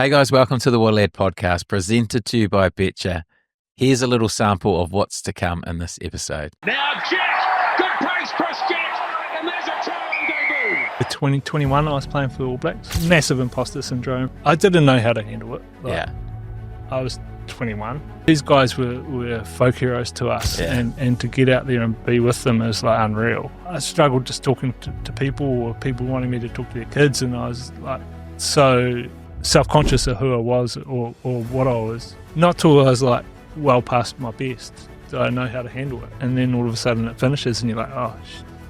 Hey guys, welcome to the Workrate podcast presented to you by Betcha. Here's a little sample of what's to come in this episode. Now Jet, good pace, Chris Jet, and there's a turn debut. In 2021, I was playing for the All Blacks. Massive imposter syndrome. I didn't know how to handle it. I was 21. These guys were folk heroes to us, and to get out there and be with them is like unreal. I struggled just talking to people, or people wanting me to talk to their kids, and I was like so self-conscious of who I was or what I was. Not till I was like well past my best did I know how to handle it. And then all of a sudden it finishes and you're like, oh,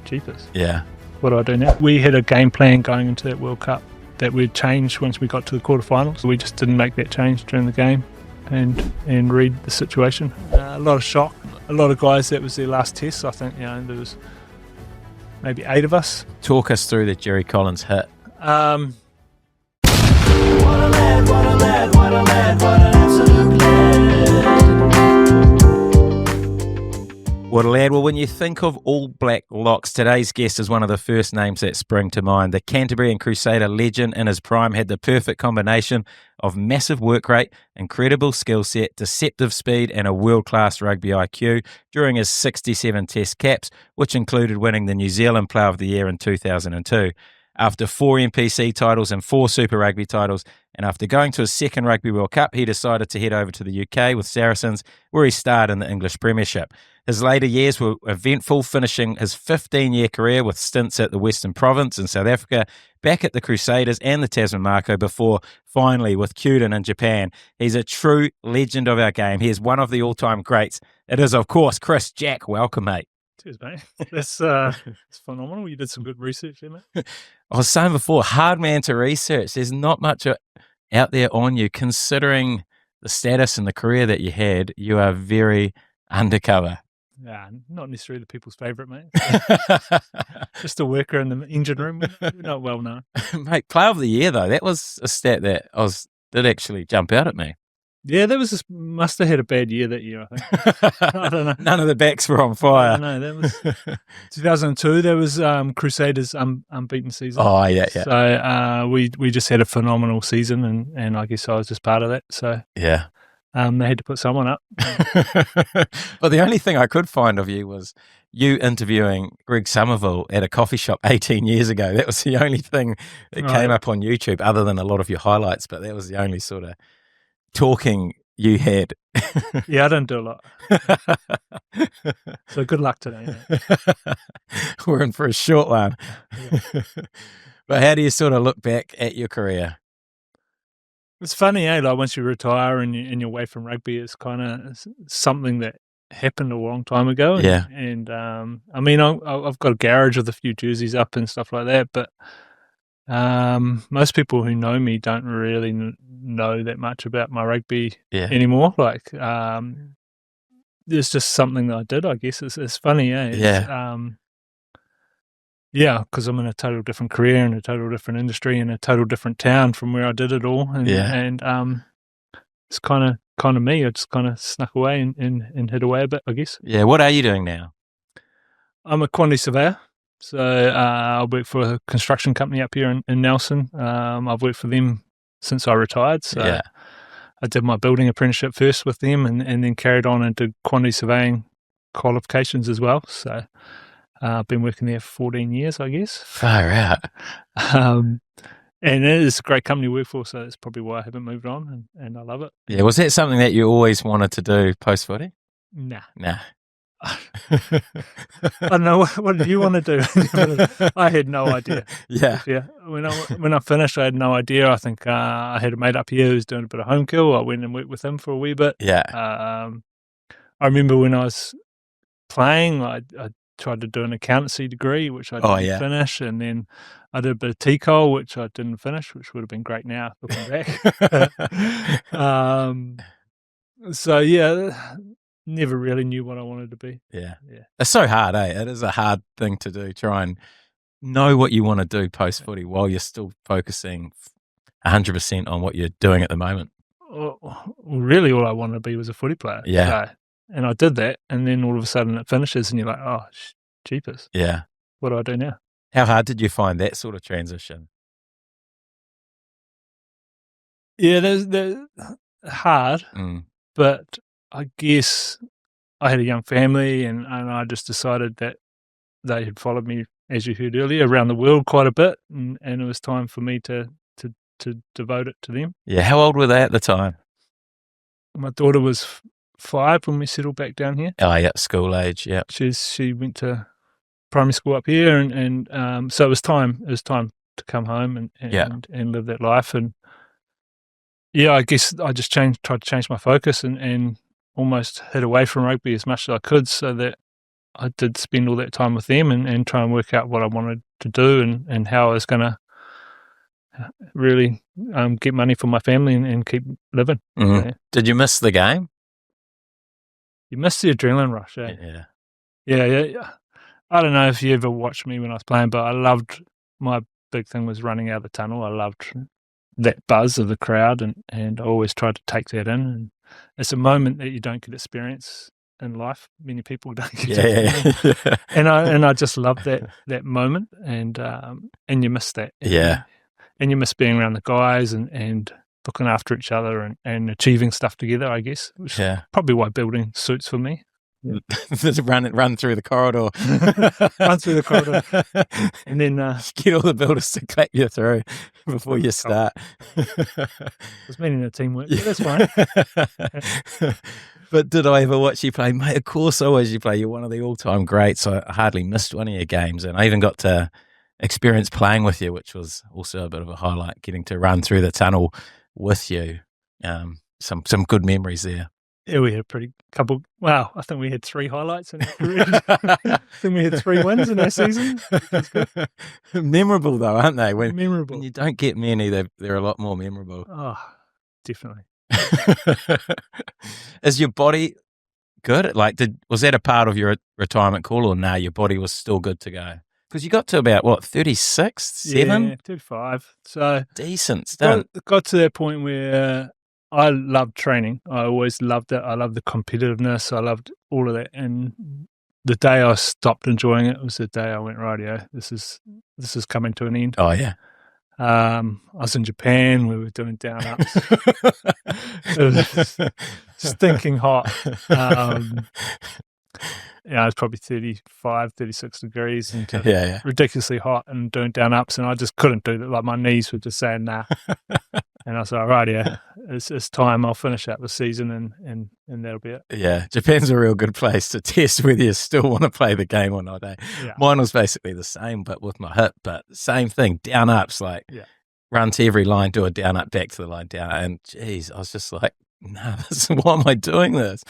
jeepers. Yeah. What do I do now? We had a game plan going into that World Cup that we'd change once we got to the quarterfinals. We just didn't make that change during the game and read the situation. A lot of shock. A lot of guys, that was their last test. I think, there was maybe 8 of us. Talk us through the Jerry Collins hit. What a lad, what a lad, what a lad, what an absolute lad. What a lad. Well, when you think of All Black locks, today's guest is one of the first names that spring to mind. The Canterbury and Crusader legend in his prime had the perfect combination of massive work rate, incredible skill set, deceptive speed, and a world-class rugby IQ during his 67 test caps, which included winning the New Zealand Player of the Year in 2002. After 4 NPC titles and 4 Super Rugby titles, and after going to his second Rugby World Cup, he decided to head over to the UK with Saracens, where he starred in the English Premiership. His later years were eventful, finishing his 15-year career with stints at the Western Province in South Africa, back at the Crusaders and the Tasman Mako, before finally with Kyuden in Japan. He's a true legend of our game. He is one of the all-time greats. It is, of course, Chris Jack. Welcome, mate. Cheers, mate. That's it's phenomenal. You did some good research there, mate. I was saying before, hard man to research. There's not much out there on you. Considering the status and the career that you had, you are very undercover. Nah, not necessarily the people's favourite, mate. Just a worker in the engine room. We're not well known. Mate, Player of the Year, though, that was a stat that did actually jump out at me. Yeah, must have had a bad year that year, I think. I don't know. None of the backs were on fire. No, that was 2002. There was Crusaders' unbeaten season. Oh, yeah. So we just had a phenomenal season, and I guess I was just part of that. So yeah, they had to put someone up. But the only thing I could find of you was you interviewing Greg Somerville at a coffee shop 18 years ago. That was the only thing that came up on YouTube, other than a lot of your highlights. But that was the only sort of talking you had. Yeah, I don't do a lot. So good luck today, mate. We're in for a short one. Yeah. But how do you sort of look back at your career? It's funny, like once you retire and you're away from rugby, it's kind of something that happened a long time ago. And I mean, I've got a garage with a few jerseys up and stuff like that, but most people who know me don't really know that much about my rugby anymore. Like, it's just something that I did, I guess. It's funny, because I'm in a total different career, in a total different industry, in a total different town from where I did it all. And it's kind of me. I just kind of snuck away and hid away a bit, I guess. Yeah, what are you doing now? I'm a quantity surveyor. So I work for a construction company up here in Nelson. I've worked for them since I retired. So I did my building apprenticeship first with them and then carried on into quantity surveying qualifications as well. So I've been working there for 14 years, I guess. Far out. And it is a great company to work for, so that's probably why I haven't moved on, and I love it. Yeah, was that something that you always wanted to do post-footy? Nah. I don't know. What did you want to do? I had no idea. Yeah. When I finished, I had no idea. I think I had a mate up here who was doing a bit of home kill. I went and worked with him for a wee bit. Yeah. I remember when I was playing, I tried to do an accountancy degree, which I didn't finish, and then I did a bit of TCOL, which I didn't finish, which would have been great now looking back. So never really knew what I wanted to be. Yeah. It's so hard, eh? It is a hard thing to do, try and know what you want to do post-footy while you're still focusing 100% on what you're doing at the moment. Well, really all I wanted to be was a footy player. Yeah. So, and I did that, and then all of a sudden it finishes and you're like, oh, jeepers. Yeah. What do I do now? How hard did you find that sort of transition? Yeah, they're hard, but I guess I had a young family, and I just decided that they had followed me, as you heard earlier, around the world quite a bit, and it was time for me to devote it to them. Yeah, how old were they at the time? My daughter was 5 when we settled back down here. Oh, yeah, school age, yeah. She went to primary school up here, and so it was time to come home and live that life. And yeah, I guess I just tried to change my focus and almost hid away from rugby as much as I could, so that I did spend all that time with them and try and work out what I wanted to do and how I was going to really get money for my family and keep living. Mm-hmm. Did you miss the game? You miss the adrenaline rush, eh? Yeah. I don't know if you ever watched me when I was playing, but my big thing was running out of the tunnel. I loved that buzz of the crowd, and I always tried to take that in. And it's a moment that you don't get experience in life. Many people don't get to experience. And I just loved that moment, and you miss that. And you miss being around the guys and looking after each other and achieving stuff together, I guess. Which is probably why building suits for me. Just run through the corridor. Run through the corridor. And then get all the builders to clap you through before you start. It's meaning the teamwork, but that's fine. But did I ever watch you play? Mate, of course I watched you play. You're one of the all-time greats. I hardly missed one of your games, and I even got to experience playing with you, which was also a bit of a highlight, getting to run through the tunnel with you. Some good memories there. Yeah, we had a pretty couple. Wow, I think we had 3 highlights in our career. I think we had 3 wins in our season. Memorable though, aren't they? Memorable. When you don't get many, they're a lot more memorable. Oh, definitely. Is your body good? Like, was that a part of your retirement call, or no? Your body was still good to go because you got to about what 36, 7, 35. So decent stuff. Got to that point where I loved training. I always loved it. I loved the competitiveness. I loved all of that. And the day I stopped enjoying it was the day I went, rightio, this is coming to an end. Oh yeah. I was in Japan. We were doing down ups. It was stinking hot. It was probably 35, 36 degrees and ridiculously hot, and doing down ups, and I just couldn't do that. Like my knees were just saying nah. And I was like, right, it's time. I'll finish out the season and that'll be it. Yeah, Japan's a real good place to test whether you still want to play the game or not. Eh? Yeah. Mine was basically the same, but with my hip. But same thing, down ups, like run to every line, do a down up, back to the line, down. And geez, I was just like, no, why am I doing this?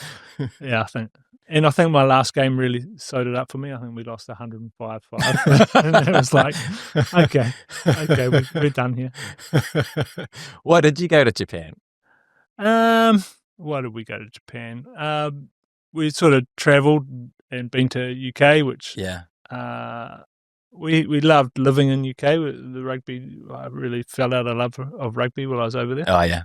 Yeah, I think my last game really sewed it up for me. I think we lost 105-5. And it was like, okay, we're done here. Why did you go to Japan? Why did we go to Japan? We sort of travelled and been to UK, which we loved living in UK. The rugby, I really fell out of love of rugby while I was over there. Oh, yeah.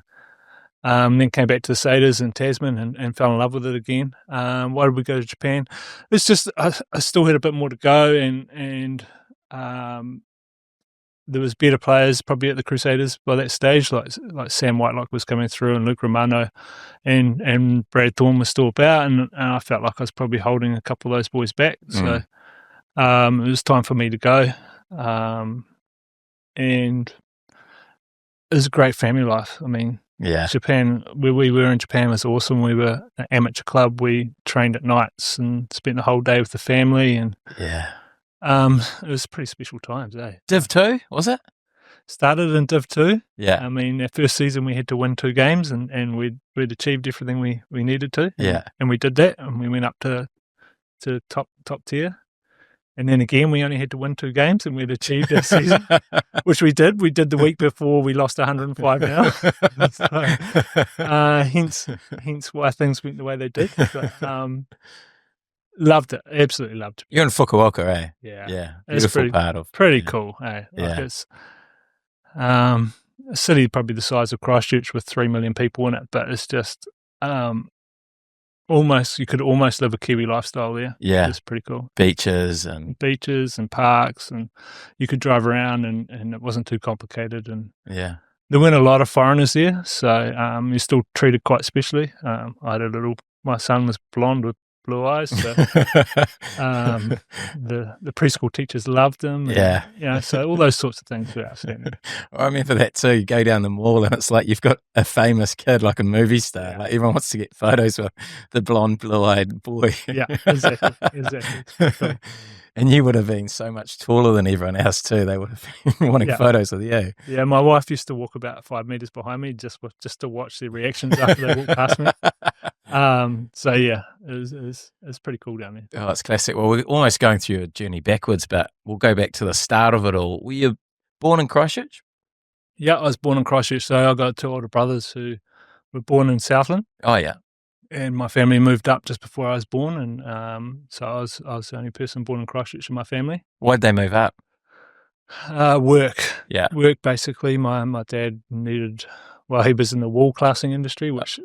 Then came back to the Crusaders in Tasman and fell in love with it again. Why did we go to Japan? It's just I still had a bit more to go, and there was better players probably at the Crusaders by that stage, like Sam Whitelock was coming through, and Luke Romano, and Brad Thorne was still about, and I felt like I was probably holding a couple of those boys back. So it was time for me to go, and it was a great family life. I mean. Yeah, Japan, where we were in Japan was awesome. We were an amateur club. We trained at nights and spent the whole day with the family, and it was pretty special times, eh? Div 2, was it? Started in Div 2. Yeah. I mean, our first season we had to win 2 games, and we'd achieved everything we needed to. Yeah. And we did that, and we went up to top tier. And then again, we only had to win 2 games, and we'd achieved our season, which we did. We did the week before we lost 105 now. So, hence why things went the way they did. But, loved it. Absolutely loved it. You're in Fukuoka, eh? Yeah. Yeah. Beautiful part of. Pretty cool, eh? Like it's a city probably the size of Christchurch with 3 million people in it, but it's just you could almost live a Kiwi lifestyle there. Yeah. It's pretty cool. Beaches and parks, and you could drive around and it wasn't too complicated. And there weren't a lot of foreigners there, so you're still treated quite specially. My son was blonde with blue eyes, so the preschool teachers loved him. So all those sorts of things were outstanding. I remember that too. You go down the mall and it's like you've got a famous kid, like a movie star. Yeah. Like everyone wants to get photos with the blonde, blue-eyed boy. Yeah, exactly. Cool. And you would have been so much taller than everyone else too. They would have been wanting photos with you. Yeah, my wife used to walk about 5 meters behind me just to watch their reactions after they walked past me. So yeah, it's pretty cool down there. Oh, it's classic. Well, we're almost going through a journey backwards, but we'll go back to the start of it all. Were you born in Christchurch? Yeah, I was born in Christchurch, so I got 2 older brothers who were born in Southland. Oh yeah. And my family moved up just before I was born, and so I was the only person born in Christchurch in my family. Why'd they move up? Work. Yeah. Work, basically. My dad needed, he was in the wool classing industry, which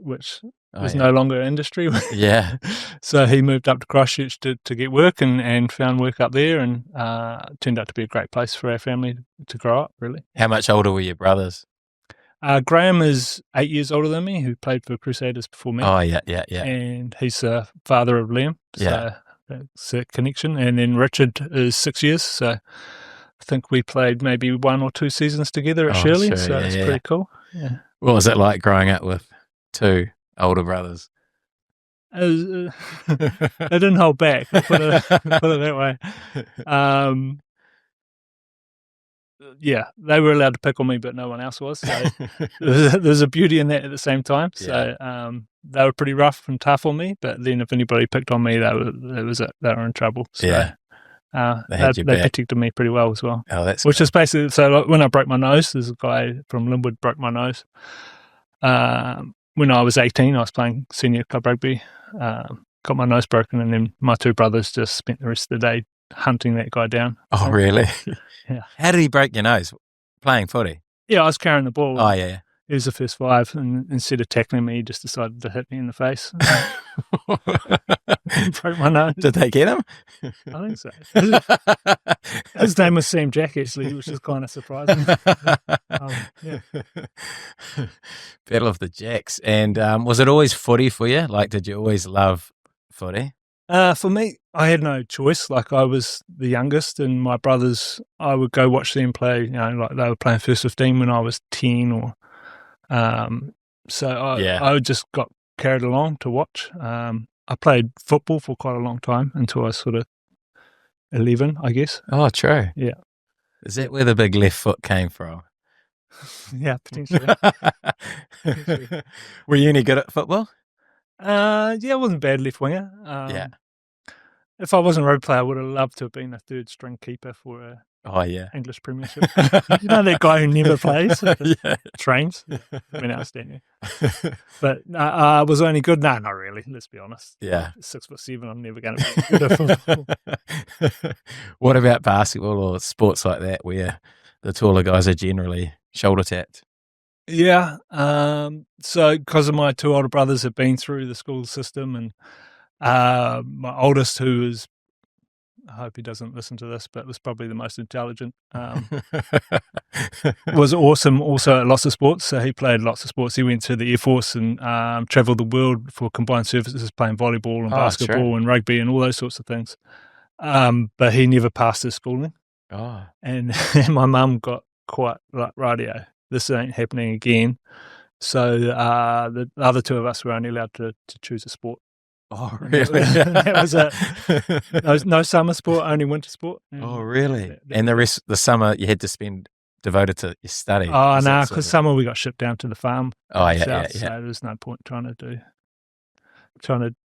was no longer industry. Yeah. So he moved up to Christchurch to get work and found work up there, and turned out to be a great place for our family to grow up, really. How much older were your brothers? Graham is 8 years older than me, who played for Crusaders before me. Oh, yeah. And he's the father of Liam, so that's a connection. And then Richard is 6 years, so I think we played maybe 1 or 2 seasons together at Shirley, so it's pretty cool. Yeah. What was it like growing up with 2 older brothers? They didn't hold back, put it that way. Yeah, they were allowed to pick on me, but no one else was. So there's a beauty in that at the same time. So they were pretty rough and tough on me, but then if anybody picked on me, they were in trouble. So they protected me pretty well as well. Oh, that's which is basically, so like when I broke my nose, there's a guy from Linwood broke my nose. When I was 18, I was playing senior club rugby, got my nose broken, and then my 2 brothers just spent the rest of the day hunting that guy down. Oh, really? Yeah. How did he break your nose? Playing footy? Yeah, I was carrying the ball. Oh, yeah. He was the first 5, and instead of tackling me, he just decided to hit me in the face. Broke my nose. Did they get him? I think so. His name was Sam Jack, actually, which is kind of surprising. Yeah. Battle of the Jacks. And was it always footy for you? Like, did you always love footy? For me, I had no choice. Like, I was the youngest, and my brothers, I would go watch them play. You know, like they were playing first 15 when I was 10, or so I just got carried along to watch. I played football for quite a long time until I was sort of 11, I guess. Oh, true. Yeah. Is that where the big left foot came from? Yeah, potentially. Were you any good at football? I wasn't bad left winger. If I wasn't a rugby player, I would have loved to have been a 3rd string keeper for a English Premiership. You know that guy who never plays, trains, been outstanding. But I was only good. No, not really. Let's be honest. Yeah, 6'7". I'm never going to be good at football. What about basketball or sports like that, where the taller guys are generally shoulder tapped? Yeah. So because of my 2 older brothers have been through the school system, and my oldest, who is, I hope he doesn't listen to this, but was probably the most intelligent, was awesome also at lots of sports. So he played lots of sports. He went to the Air Force and travelled the world for combined services, playing volleyball and basketball and rugby and all those sorts of things. But he never passed his schooling. Oh. And my mum got quite like, radio, this ain't happening again. So the other 2 of us were only allowed to choose a sport. Oh, really? That was it. There was no summer sport, only winter sport. Oh, really? And the summer you had to spend devoted to your study? Oh, no, because summer we got shipped down to the farm. Oh, yeah. So there's no point trying to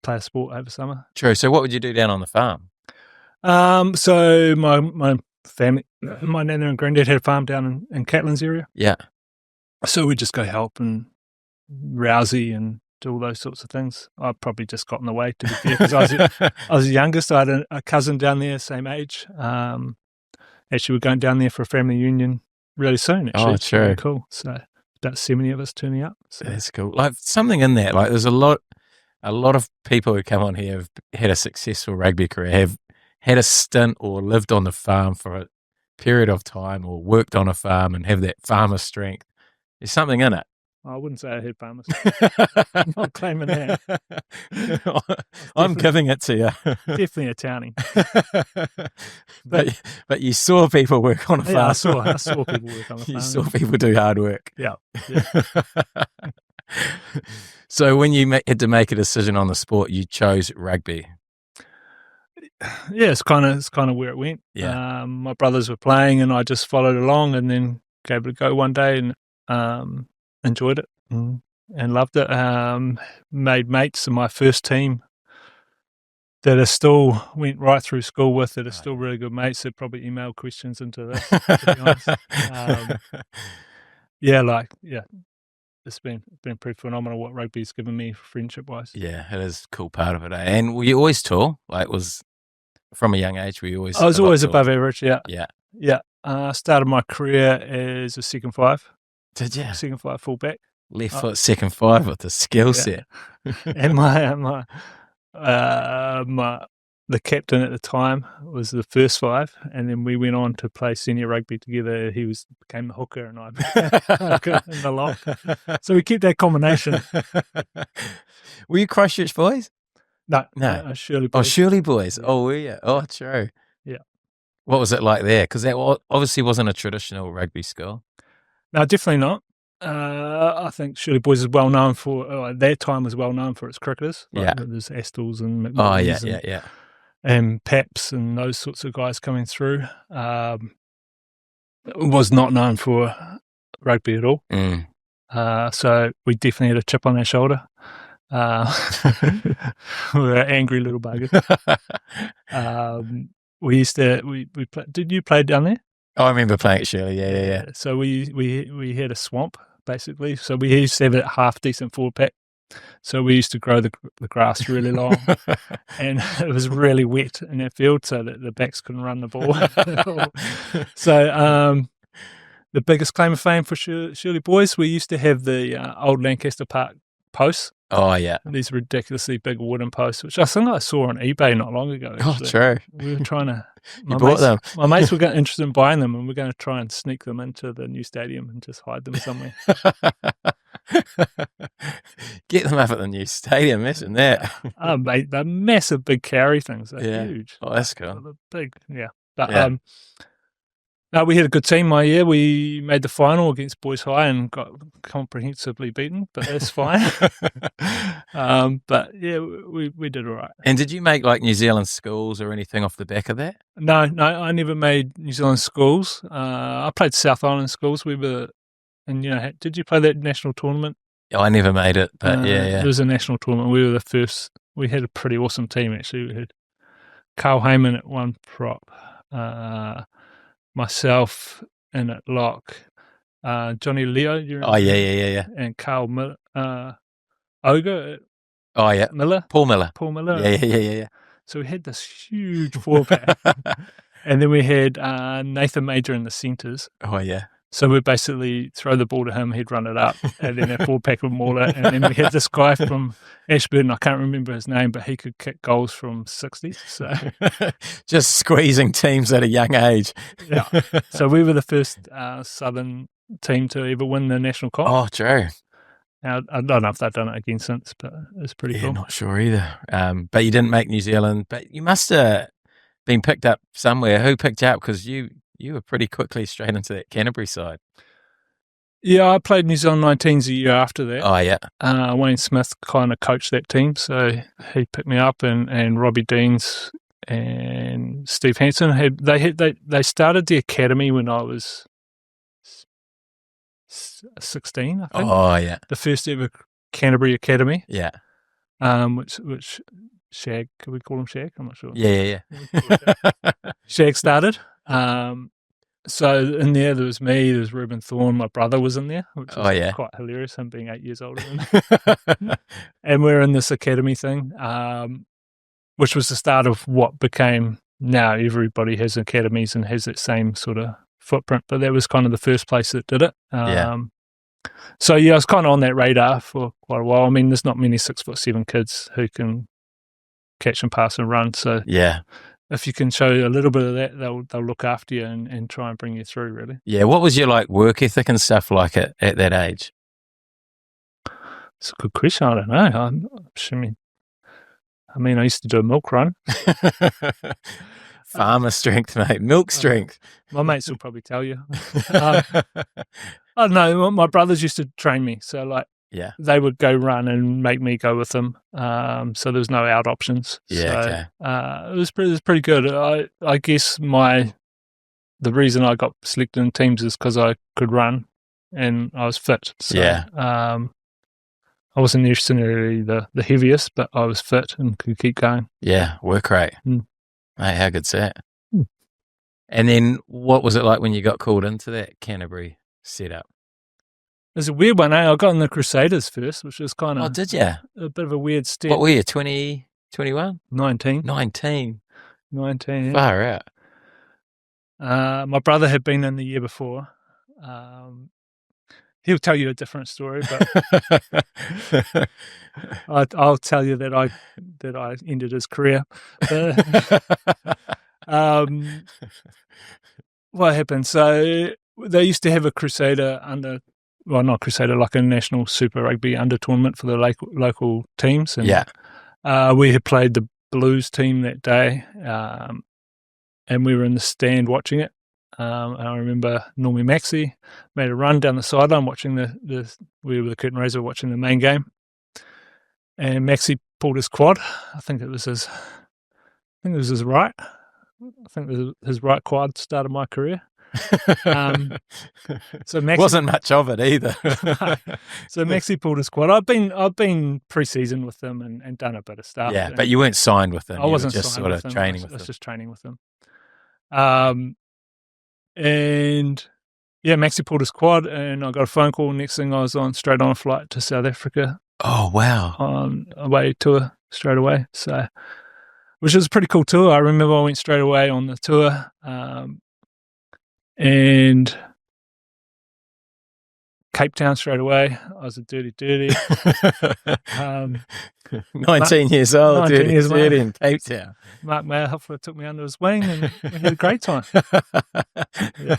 play a sport over summer. True. So what would you do down on the farm? So my family, my nana and granddad had a farm down in Catlin's area. Yeah. So we'd just go help and rousey and do all those sorts of things. I probably just got in the way, to be fair, because I was the youngest. I had a cousin down there, same age. Actually, we're going down there for a family union really soon, actually. Oh, true. Really cool. So about 70 of us turning up. So. That's cool. Like something in that, like there's a lot of people who come on here have had a successful rugby career, have had a stint or lived on the farm for a period of time or worked on a farm and have that farmer strength. There's something in it. I wouldn't say I head famous. I'm not claiming that. I'm giving it to you. Definitely a townie. But you saw people work on a farm. Yeah, I saw people work on a farm. You saw people do hard work. Yeah. So when you had to make a decision on the sport, you chose rugby. Yeah, it's kind of where it went. Yeah. My brothers were playing, and I just followed along, and then gave it a go one day, and enjoyed it and loved it. Made mates in my first team that are still went right through school with, that are still really good mates. That probably email questions into this, to be honest. It's been pretty phenomenal what rugby's given me friendship wise. Yeah, it is a cool part of it. And were you always tall? Like, was from a young age, were you always? I was always tall? above average. Yeah. Yeah. Started my career as a second five. Did you? Second five fullback. Left foot second five with the skill set. And the captain at the time was the first five, and then we went on to play senior rugby together. He became the hooker, and I became the hooker in the lock. So we kept that combination. Were you Christchurch boys? No. Shirley boys. Oh, Shirley boys. Oh, were you? Oh, true. Yeah. What was it like there? Because that obviously wasn't a traditional rugby school. No, definitely not. I think Shirley Boys is well known for, at that time was well known for its cricketers. Like there's Astles and McMillans and Paps and those sorts of guys coming through. It was not known for rugby at all. So we definitely had a chip on our shoulder. We were angry little buggers. Did you play down there? Oh, I remember playing at Shirley. Yeah. So we had a swamp basically. So we used to have a half decent forward pack. So we used to grow the grass really long, and it was really wet in our field, so that the backs couldn't run the ball. So the biggest claim of fame for Shirley Boys, we used to have the old Lancaster Park posts. Oh, yeah. These ridiculously big wooden posts, which I think I saw on eBay not long ago. Actually. Oh, true. We were trying to... My mates were interested in buying them, and we're going to try and sneak them into the new stadium and just hide them somewhere. Get them up at the new stadium, isn't that? Mate, they're massive big carry things. They're huge. Oh, that's cool. They're big, yeah. But, no, we had a good team my year. We made the final against Boys High and got comprehensively beaten, but that's fine. But yeah, we did all right. And did you make like New Zealand schools or anything off the back of that? No, I never made New Zealand schools. I played South Island schools. We were, and did you play that national tournament? Oh, I never made it, but yeah. It was a national tournament. We were the first. We had a pretty awesome team actually. We had Carl Heyman at one prop. Myself in at lock, Johnny Leo. Yeah. And Carl Miller, Ogre. Oh yeah, Miller. Paul Miller. Yeah. So we had this huge four pack, and then we had Nathan Major in the centres. Oh yeah. So we'd basically throw the ball to him, he'd run it up, and then our four-pack would maul it. And then we had this guy from Ashburton, I can't remember his name, but he could kick goals from 60. So just squeezing teams at a young age. Yeah. So we were the first Southern team to ever win the national comp. Oh, true. Now, I don't know if they've done it again since, but it's pretty cool. Not sure either. But you didn't make New Zealand, but you must have been picked up somewhere. Who picked you up? Because you were pretty quickly straight into that Canterbury side. Yeah, I played New Zealand 19s a year after that. Oh, yeah. Wayne Smith kind of coached that team, so he picked me up, and Robbie Deans and Steve Hansen they started the academy when I was 16, I think. Oh, yeah. The first ever Canterbury Academy. Yeah. Which Shag, could we call him Shag? I'm not sure. Yeah. Shag started. So in there was me, there was Reuben Thorne, my brother was in there, which was quite hilarious, him being 8 years older than me. And we're in this academy thing, which was the start of what became now everybody has academies and has that same sort of footprint, but that was kind of the first place that did it. So I was kind of on that radar for quite a while. I mean, there's not many 6'7" kids who can catch and pass and run. So if you can show a little bit of that, they'll look after you and try and bring you through, really. Yeah. What was your like work ethic and stuff like at that age? It's a good question. I don't know. I mean, I used to do a milk run. Farmer strength, mate. Milk strength. My mates will probably tell you. I don't know. My brothers used to train me, so like, Yeah. they would go run and make me go with them. So there was no out options. Yeah. So, Okay. it was pretty good. I guess the reason I got selected in teams is because I could run and I was fit. So, Yeah. I wasn't necessarily the heaviest, but I was fit and could keep going. Yeah. Work rate. Mm. Mate, how good's that? Mm. And then what was it like when you got called into that Canterbury setup? It was a weird one, eh? I got in the Crusaders first, which was kind of Oh, did you? a bit of a weird step. What were you, 20, 21? 19. 19. 19, yeah. Far out. My brother had been in the year before. He'll tell you a different story, but I'll tell you that I ended his career. What happened? So they used to have a Crusader not Crusader, like a national Super Rugby under tournament for the local teams. And, Yeah. we had played the Blues team that day, and we were in the stand watching it. And I remember Normie Maxey made a run down the sideline watching we were the curtain raiser watching the main game, and Maxey pulled his quad. I think it was his right. I think his right quad started my career. So Maxey wasn't much of it either. So Maxey pulled his quad. I've been pre-season with them and done a bit of stuff. Yeah, but you weren't signed with them. I wasn't just signed sort with of them. training with I was them. just training with them. And yeah, Maxey pulled his quad, and I got a phone call. Next thing, I was straight on a flight to South Africa Oh wow! on a away tour straight away. So, which was a pretty cool tour. I remember I went straight away on the tour, and Cape Town straight away. I was a dirty. 19 years old, 19 dirty, years old. dirty in Cape Town. Mark Mayerhofer took me under his wing, and we had a great time. Yeah.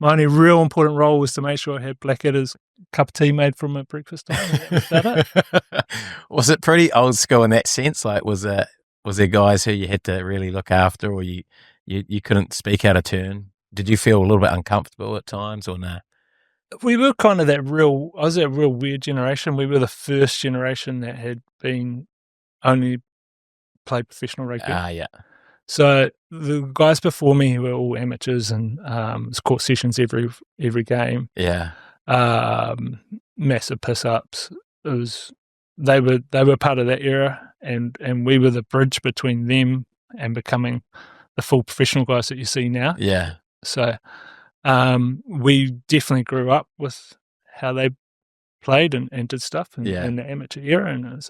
My only real important role was to make sure I had Blackadder's cup of tea made from at breakfast time. And that was about it. Was it pretty old school in that sense? Like, was there guys who you had to really look after, or you couldn't speak out of turn? Did you feel a little bit uncomfortable at times, or no? We were kind of I was that real weird generation. We were the first generation that had been only played professional rugby. Yeah. So the guys before me were all amateurs, and it was court sessions every game. Yeah. Massive piss ups. They were part of that era, and we were the bridge between them and becoming the full professional guys that you see now. Yeah. So we definitely grew up with how they played and did stuff in the amateur era, and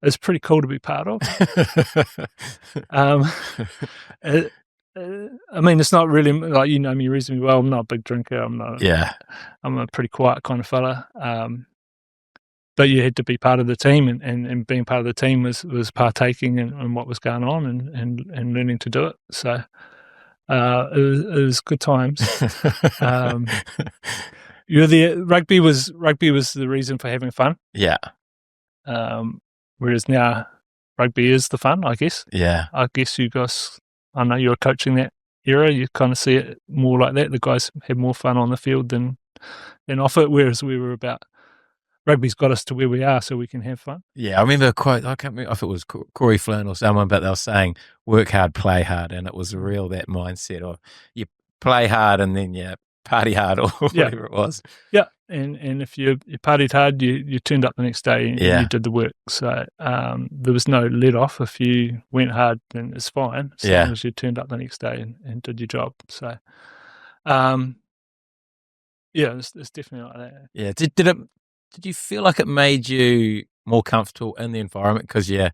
it's pretty cool to be part of. I mean, it's not really like, you know me reasonably well. I'm not a big drinker. I'm a pretty quiet kind of fella. But you had to be part of the team, and being part of the team was partaking in what was going on and learning to do it. So it was good times. Rugby was the reason for having fun. Yeah. Whereas now rugby is the fun, I guess. Yeah. I guess you guys, I know you were coaching that era, you kind of see it more like that. The guys had more fun on the field than off it, whereas we were about, rugby's got us to where we are so we can have fun. Yeah, I remember I can't remember if it was Corey Flynn or someone, but they were saying work hard, play hard, and it was real that mindset of you play hard and then you party hard or whatever it was. Yeah, and if you partied hard, you turned up the next day and you did the work. So there was no let off. If you went hard, then it's fine, as long as you turned up the next day and did your job. So, it's definitely like that. Yeah, did you feel like it made you more comfortable in the environment because you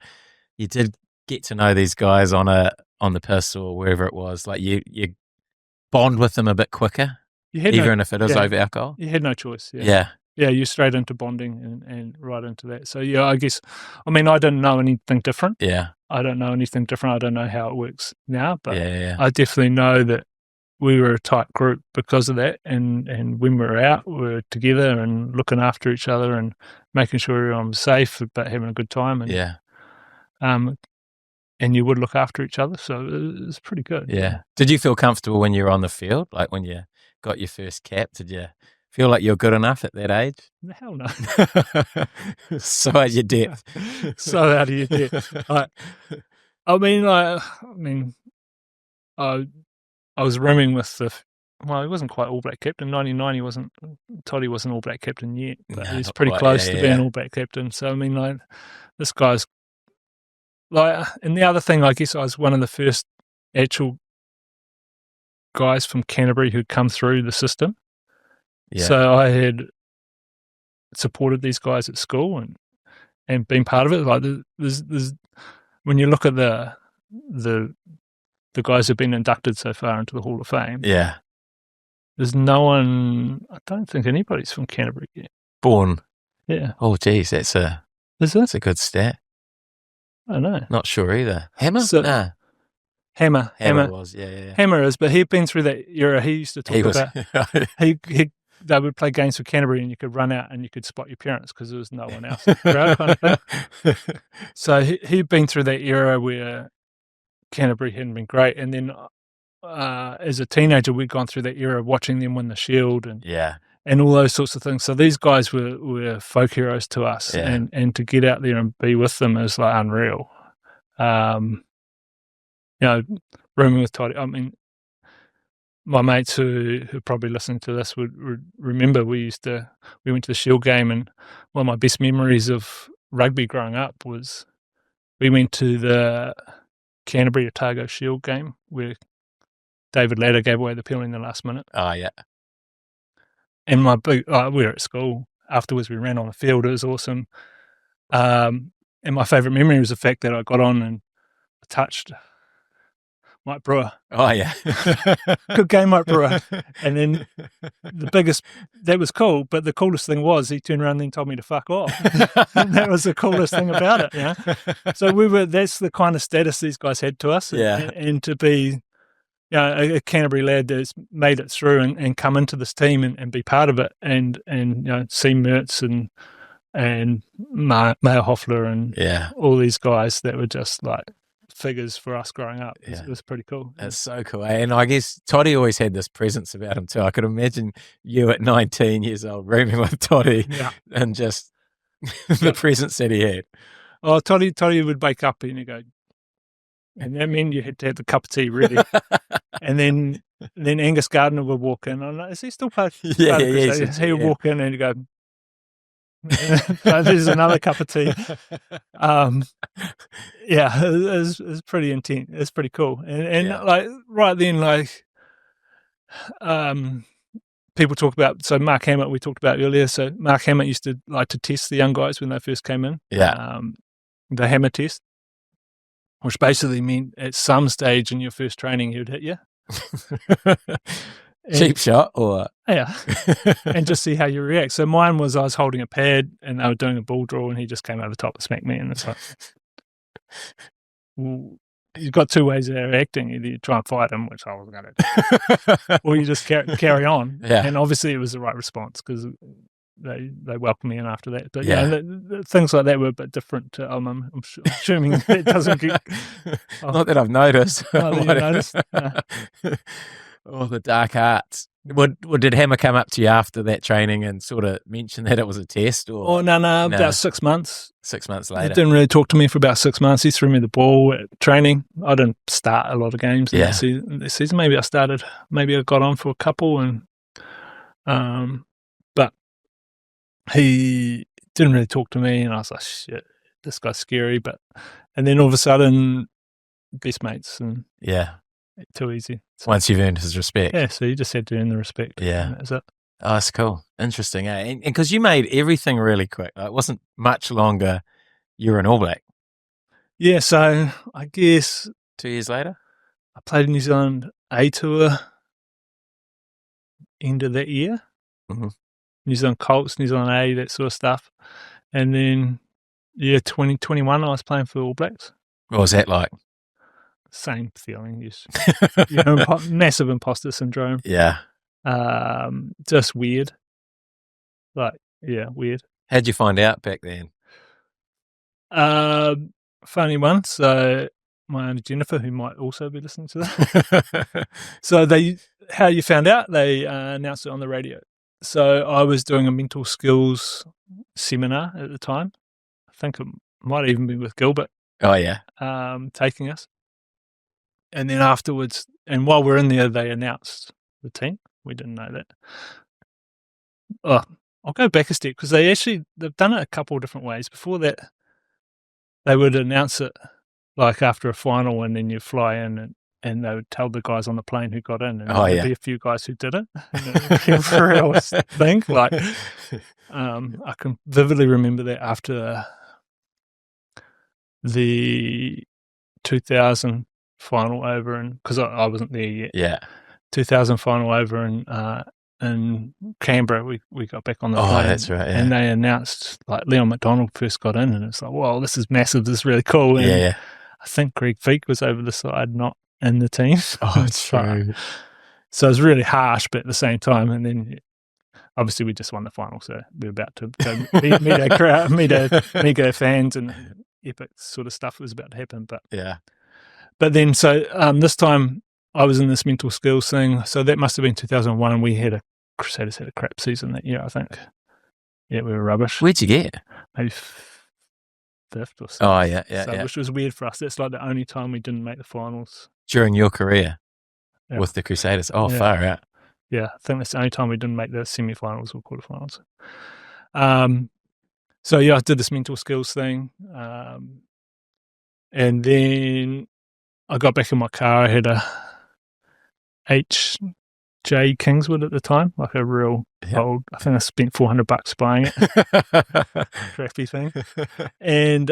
did get to know these guys on the piss or wherever it was? Like you bond with them a bit quicker, even if it is over alcohol. You had no choice. Yeah, you're straight into bonding and right into that. So I guess, I mean, I didn't know anything different. Yeah, I don't know anything different. I don't know how it works now, but Yeah. I definitely know that we were a tight group because of that. And when we were out, we were together and looking after each other and making sure everyone was safe, but having a good time. And Yeah. And you would look after each other, so it was pretty good. Yeah. Did you feel comfortable when you were on the field? Like when you got your first cap, did you feel like you're good enough at that age? Hell no. So out your depth. So out of your depth. I was rooming with he wasn't quite All Black captain. 99, Toddy wasn't All Black captain yet, but No, he's not pretty quite. close Yeah, to yeah, being yeah. All Black captain. So, I mean, like, this guy's, like, and the other thing, I guess I was one of the first actual guys from Canterbury who'd come through the system. Yeah. So I had supported these guys at school and been part of it. Like, there's when you look at the guys who've been inducted so far into the Hall of Fame, Yeah. there's no one. I don't think anybody's from Canterbury yet. Born. Yeah, Oh, geez, that's a good stat. I don't know. Not sure either. Hammer? So- Nah. Hammer was, yeah. Hammer is, but he'd been through that era. He used to talk He was. about they would play games for Canterbury and you could run out and you could spot your parents because there was no one else. Crowd kind of thing. So he'd been through that era where Canterbury hadn't been great, and then as a teenager we'd gone through that era of watching them win the Shield and Yeah. and all those sorts of things. So these guys were folk heroes to us, Yeah. and to get out there and be with them is like unreal. Rooming with Toddy. I mean, my mates who probably listen to this would remember we went to the Shield game, and one of my best memories of rugby growing up was we went to the Canterbury Otago Shield game where David Latter gave away the penalty in the last minute. Oh, yeah. And we were at school. Afterwards, we ran on the field. It was awesome. And my favourite memory was the fact that I got on and touched Mike Brewer. Oh, yeah. Good game, Mike Brewer. And then that was cool, but the coolest thing was he turned around and then told me to fuck off. And that was the coolest thing about it, you know? So that's the kind of status these guys had to us. Yeah. And to be, a Canterbury lad that's made it through and come into this team and be part of it and see Mertz and Mayo Hoffler and all these guys that were just like figures for us growing up. It was pretty cool. That's so cool. And I guess Toddy always had this presence about him too. I could imagine you at 19 years old rooming with Toddy and just the presence that he had. Oh, Toddy would wake up and he'd go, and that meant you had to have the cup of tea ready. And then Angus Gardner would walk in. I'm like, is he still part of Crusaders? He would walk in and he'd go, there's another cup of tea. It was pretty intense. It's pretty cool. And like right then, like people talk about, so Mark Hammett we talked about earlier. So Mark Hammett used to like to test the young guys when they first came in. Yeah. The hammer test, which basically meant at some stage in your first training he would hit you. Cheap shot or and just see how you react. So mine was I was holding a pad and they were doing a ball draw and he just came over the top and smacked me, and it's like, well, you've got two ways of acting. Either you try and fight him, which I wasn't going to, or you just carry on. And obviously it was the right response because they welcomed me in after that. But the things like that were a bit different. I'm assuming it doesn't get. Not that I've noticed. Not that you noticed. Oh, the dark arts. Did Hammer come up to you after that training and sort of mention that it was a test? Or no, about 6 months. 6 months He later. didn't really talk to me for about 6 months. He threw me the ball at training. I didn't start a lot of games in that season. Maybe I got on for a couple, and but he didn't really talk to me, and I was like, shit, this guy's scary. And then all of a sudden, best mates, and too easy. So, once you've earned his respect. Yeah, so you just had to earn the respect. Yeah. That's it. Oh, that's cool. Interesting. And because you made everything really quick. It wasn't much longer you were an All Black. Yeah, so I guess 2 years later? I played in New Zealand A tour end of that year. Mm-hmm. New Zealand Colts, New Zealand A, that sort of stuff. And then, 2021, I was playing for All Blacks. What was that like? Same feeling. Massive imposter syndrome. Yeah. Just weird. Weird. How'd you find out back then? Funny one. So my Aunt Jennifer, who might also be listening to that. So how you found out? They announced it on the radio. So I was doing a mental skills seminar at the time. I think it might even be with Gilbert. Oh yeah. Taking us. And then afterwards, and while we're in there, they announced the team. We didn't know that. Oh, I'll go back a step because they've done it a couple of different ways. Before that, they would announce it like after a final, and then you fly in, and they would tell the guys on the plane who got in, and there'd be a few guys who did it. For real thing, like I can vividly remember that after the 2000 final over, and because I wasn't there yet. Yeah. 2000 final over in Canberra, we got back on the plane. Oh, that's right. Yeah. And they announced like Leon McDonald first got in, and it's like, wow, this is massive. This is really cool. And yeah. I think Greg Feek was over the side, not in the team. Oh, it's true. So it was really harsh, but at the same time, and then obviously we just won the final, so we were about to go meet our crowd, meet our fans, and epic sort of stuff was about to happen. But yeah. But then, so this time I was in this mental skills thing. So that must have been 2001, and Crusaders had a crap season that year, I think. Yeah, we were rubbish. Where'd you get? Maybe fifth or something. Oh, yeah. Which was weird for us. That's like the only time we didn't make the finals. During your career with the Crusaders? Oh, far out. Yeah, I think that's the only time we didn't make the semi-finals or quarterfinals. So, yeah, I did this mental skills thing. And then I got back in my car. I had a HJ Kingswood at the time, like a real old. I think I spent $400 buying it. Crappy thing. And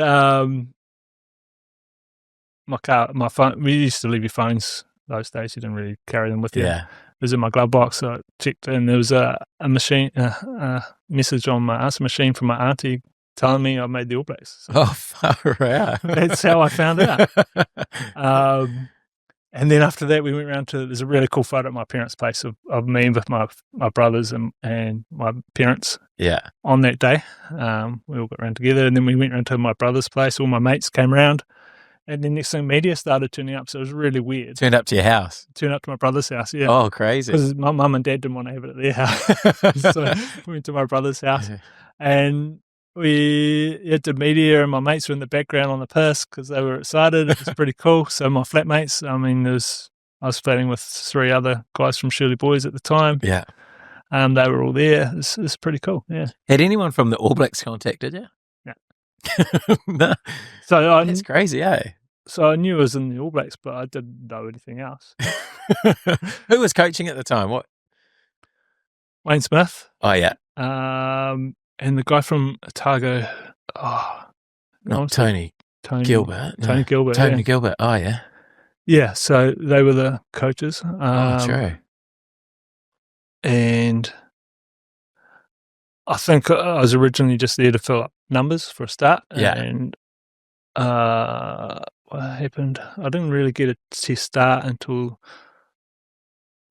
my phone. We used to leave your phones those days. You didn't really carry them with you. Yeah. It was in my glove box. So I checked, and there was a machine, a message on my answer machine from my auntie telling me I made the All Blacks. So oh, far out. that's how I found out. And then after that, we went around there's a really cool photo at my parents' place of me with my brothers and my parents. Yeah. On that day, we all got around together, and then we went around to my brother's place. All my mates came around, and then next thing, media started turning up. So it was really weird. Turned up to your house? Turned up to my brother's house, yeah. Oh, crazy. Because my mum and dad didn't want to have it at their house. So we went to my brother's house, and we had the media, and my mates were in the background on the piss because they were excited. It was pretty cool. So my flatmates, I was flatting with 3 other guys from Shirley Boys at the time. Yeah. They were all there. It's pretty cool, yeah. Had anyone from the All Blacks contacted you? No. No. So that's crazy, eh? So I knew I was in the All Blacks, but I didn't know anything else. Who was coaching at the time? What? Wayne Smith. Oh, yeah. And the guy from Otago. Not Tony Gilbert. Tony Gilbert. Tony Gilbert. Oh, yeah. Yeah, so they were the coaches. True. And I think I was originally just there to fill up numbers for a start. Yeah. And what happened? I didn't really get a test start until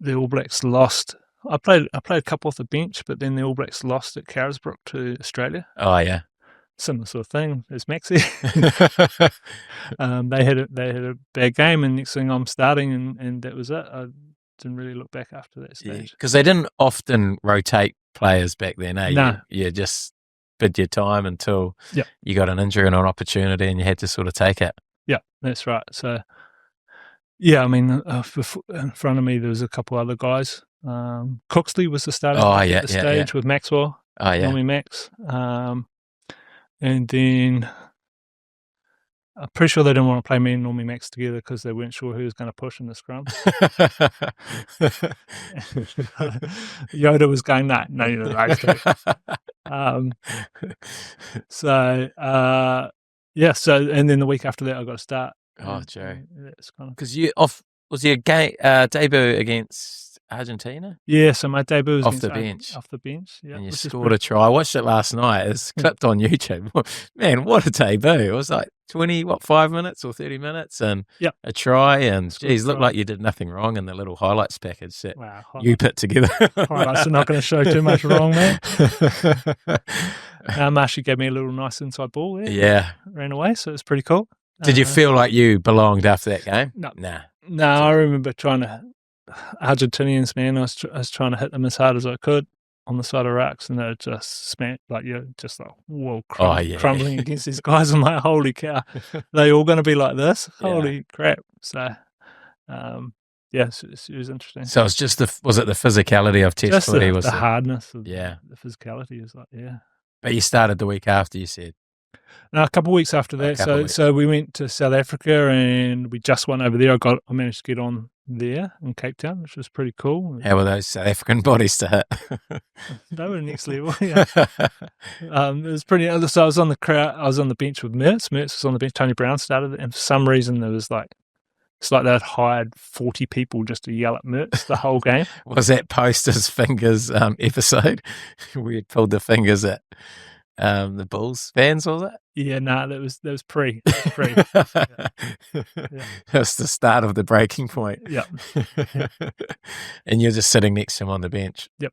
the All Blacks lost. I played a couple off the bench, but then the All Blacks lost at Carisbrook to Australia. Oh, yeah. Similar sort of thing as Maxi. They had a bad game, and next thing I'm starting, and that was it. I didn't really look back after that stage. Because they didn't often rotate players back then, eh? No. You just bid your time until you got an injury and an opportunity, and you had to sort of take it. Yeah, that's right. So, yeah, I mean, in front of me there was a couple other guys. Cooksley was the starter at the stage with Maxwell. Oh, yeah. Normie Max. And then I'm pretty sure they didn't want to play me and Normie Max together because they weren't sure who was going to push in the scrum. Yoda was going, no, you're those two. So, and then the week after that I got a start. Oh, Joe. That's kind of... Because was your game debut against Argentina? Yeah, so my debut was Off the against bench. Off the bench, yeah. And you which is scored a try. I watched it last night. It's clipped on YouTube. Man, what a debut. It was like 5 minutes or 30 minutes and Yep. a try. And, Scored geez, a looked try. like you did nothing wrong in the little highlights package that Wow, you put together. highlights are not going to show too much wrong, man. Marshy gave me a little nice inside ball there. Yeah. Ran away, so it was pretty cool. Did you feel like you belonged after that game? No. Nah. No, I remember trying to Argentinians, man. I was trying to hit them as hard as I could on the side of racks, and they were just smacked like you're just like crumbling against these guys. I'm like, holy cow, they all going to be like this? Yeah. Holy crap! So, yes, it was interesting. So it's just was it the physicality of Test Just footy? the hardness of Yeah. the physicality is like, yeah. But you started the week after, you said. No, a couple of weeks after that. So we went to South Africa and we just won over there. I managed to get on there in Cape Town, which was pretty cool. How were those South African bodies to hit? They were next level. Yeah. It was pretty. So I was on the bench with Mertz. Mertz was on the bench. Tony Brown started it, and for some reason there was it's like they'd hired 40 people just to yell at Mertz the whole game. Was that Poster's fingers episode where you pulled the fingers at the Bulls fans, was it? Yeah, that was pre. Yeah. That's the start of the breaking point. Yeah. And you're just sitting next to him on the bench. Yep.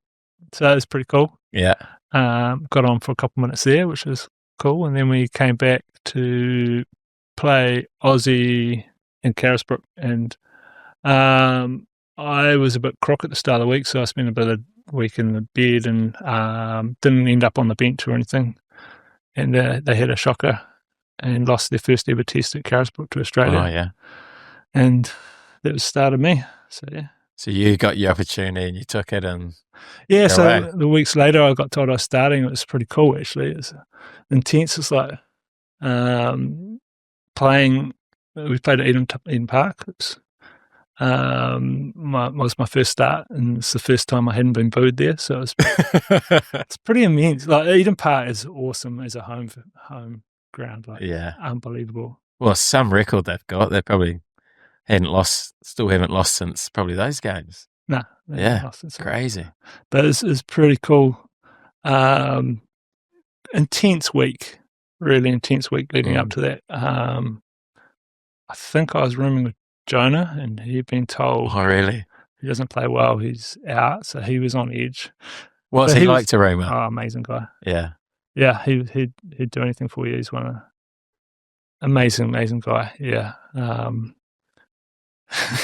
So it was pretty cool. Yeah. Got on for a couple minutes there, which was cool. And then we came back to play Aussie in Carisbrook. And I was a bit crook at the start of the week, so I spent a bit of week in the bed and didn't end up on the bench or anything. And they had a shocker and lost their first ever test at Carisbrook to Australia. Oh, yeah. And that was the start of me. So, yeah. So you got your opportunity and you took it and... Yeah, so the weeks later I got told I was starting. It was pretty cool, actually. It's intense. It's like playing... We played at Eden Park. It's was my first start, and it's the first time I hadn't been booed there, so it's pretty immense. Like Eden Park is awesome as a home ground, yeah, unbelievable. Well, some record they've got, they probably still haven't lost since probably those games. Nah, yeah, it's crazy. But it's pretty cool. Intense week, really intense week leading up to that. I think I was rooming with Jonah, and he'd been told, oh, really? He doesn't play well, he's out, so he was on edge. What's he like to room with? Oh, amazing guy. Yeah. Yeah, he'd do anything for you. He's amazing guy. Yeah.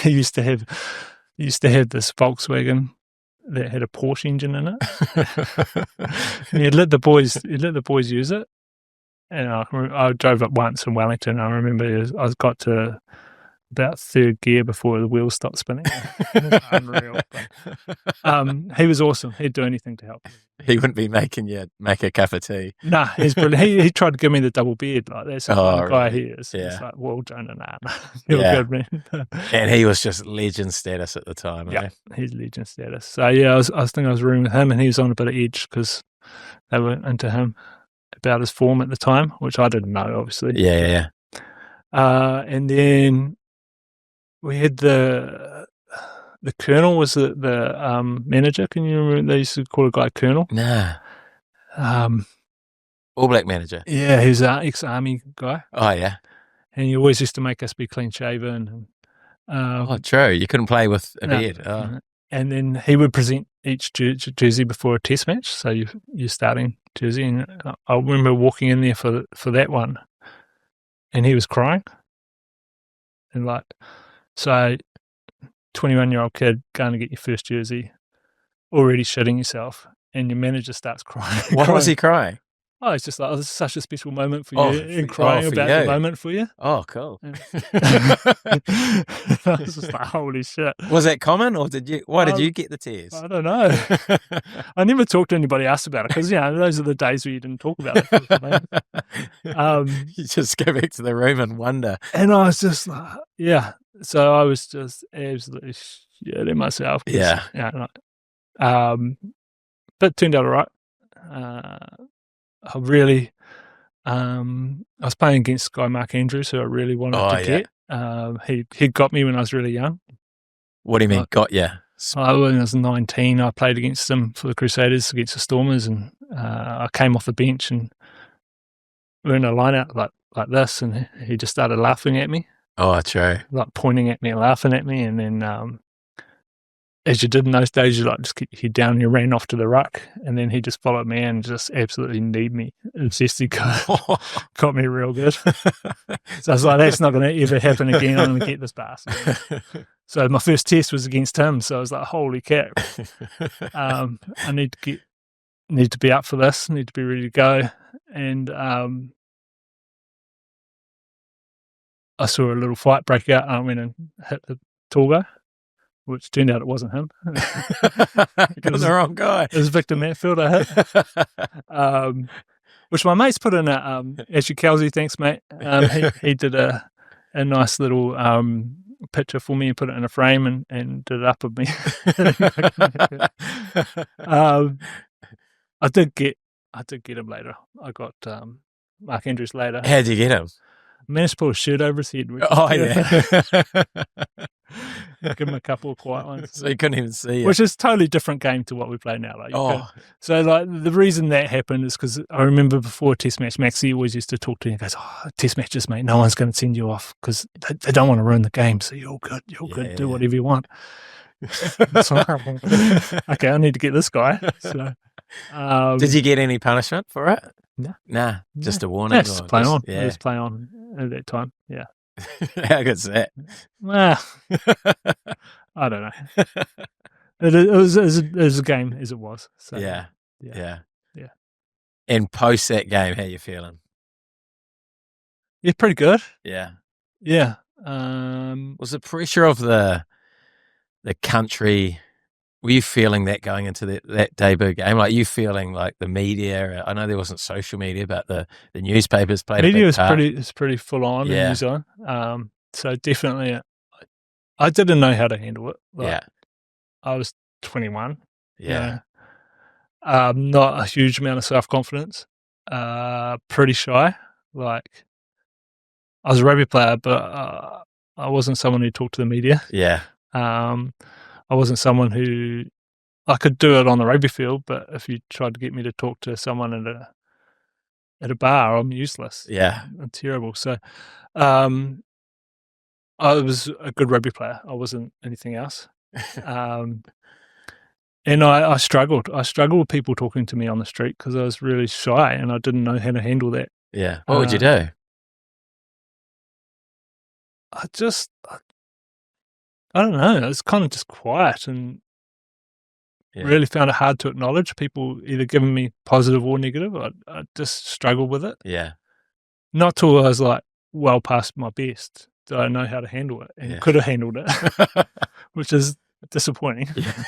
He used to have this Volkswagen that had a Porsche engine in it. And he'd let the boys use it. And I drove up once in Wellington. I remember I got to about third gear before the wheels stopped spinning. It was unreal. But, he was awesome. He'd do anything to help. He wouldn't be making you make a cup of tea. Nah, he's brilliant. He tried to give me the double beard. Like, that's the kind of guy he is. Yeah. It's like, well, Jonah, nah. You're good, man. And he was just legend status at the time. Yeah, he's legend status. So, yeah, I was thinking I was rooming with him, and he was on a bit of edge because they were into him about his form at the time, which I didn't know, obviously. Yeah. And then we had the colonel was the manager. Can you remember they used to call a guy colonel? Nah. All Black manager. Yeah, he was an ex-army guy. Oh, yeah. And he always used to make us be clean shaven. True. You couldn't play with a beard. Oh. And then he would present each jersey before a test match. So you're starting jersey. And I remember walking in there for that one, and he was crying. And so 21-year-old kid going to get your first jersey, already shitting yourself, and your manager starts crying. Why was he crying? Oh, it's just like, this is such a special moment for you, and crying about the moment for you. Oh, cool. Yeah. I was just like, holy shit. Was that common, or why did you get the tears? I don't know. I never talked to anybody else about it, because, those are the days where you didn't talk about it. You just go back to the room and wonder. And I was just like, yeah. So I was just absolutely shitting myself. Yeah. But it turned out all right. I really, I was playing against this guy, Mark Andrews, who I really wanted to get. He got me when I was really young. What do you mean, got you? When I was 19, I played against them for the Crusaders, against the Stormers, and I came off the bench and we were in a line-out like this, and he just started laughing at me. Oh, true. Like pointing at me and laughing at me, and then as you did in those days, you like just keep your head down, you ran off to the ruck, and then he just followed me and just absolutely kneed me as best he could. Got me real good. So I was like, that's not going to ever happen again. I'm going to get this bastard. So my first test was against him. So I was like, holy crap. I need to be up for this, need to be ready to go. And I saw a little fight break out, and I went and hit the tall guy, which turned out it wasn't him. Got the wrong guy. It was Victor Matfield I hit. Which my mate's put in actually, Kelsey, thanks, mate. He did a nice little picture for me and put it in a frame and did it up of me. I did get him later. I got Mark Andrews later. How'd you get him? Managed to pull a shirt over his head. Oh, yeah. Give him a couple of quiet ones. So you couldn't even see it. Which is a totally different game to what we play now. So the reason that happened is because I remember before a test match, Maxie always used to talk to me and goes, test matches, mate, no one's going to send you off because they don't want to ruin the game. So you're good. You're good. Do whatever you want. So, okay, I need to get this guy. So, did you get any punishment for it? No. Nah, just a warning. Just play on. Yeah. Just play on at that time. Yeah. How good's that? Well, I don't know. It was a game as it was. So, yeah. Yeah. And post that game, how you feeling? Yeah, pretty good. Yeah. Yeah. Was the pressure of the country? Were you feeling that going into that debut game? Like you feeling like the media? I know there wasn't social media, but the newspapers played. Media a big part. is pretty full on in New Zealand. So definitely, I didn't know how to handle it. I was 21. Yeah. Not a huge amount of self-confidence. Pretty shy. Like I was a rugby player, but I wasn't someone who talked to the media. Yeah. I wasn't someone who I could do it on the rugby field, but if you tried to get me to talk to someone at a bar, I'm useless. Yeah. I'm terrible. So I was a good rugby player. I wasn't anything else. And I struggled. I struggled with people talking to me on the street because I was really shy and I didn't know how to handle that. Yeah. What would you do? I don't know. It's kind of just quiet and really found it hard to acknowledge people either giving me positive or negative. I just struggled with it. Yeah. Not till I was like well past my best did I know how to handle it and could have handled it, which is disappointing. Yeah.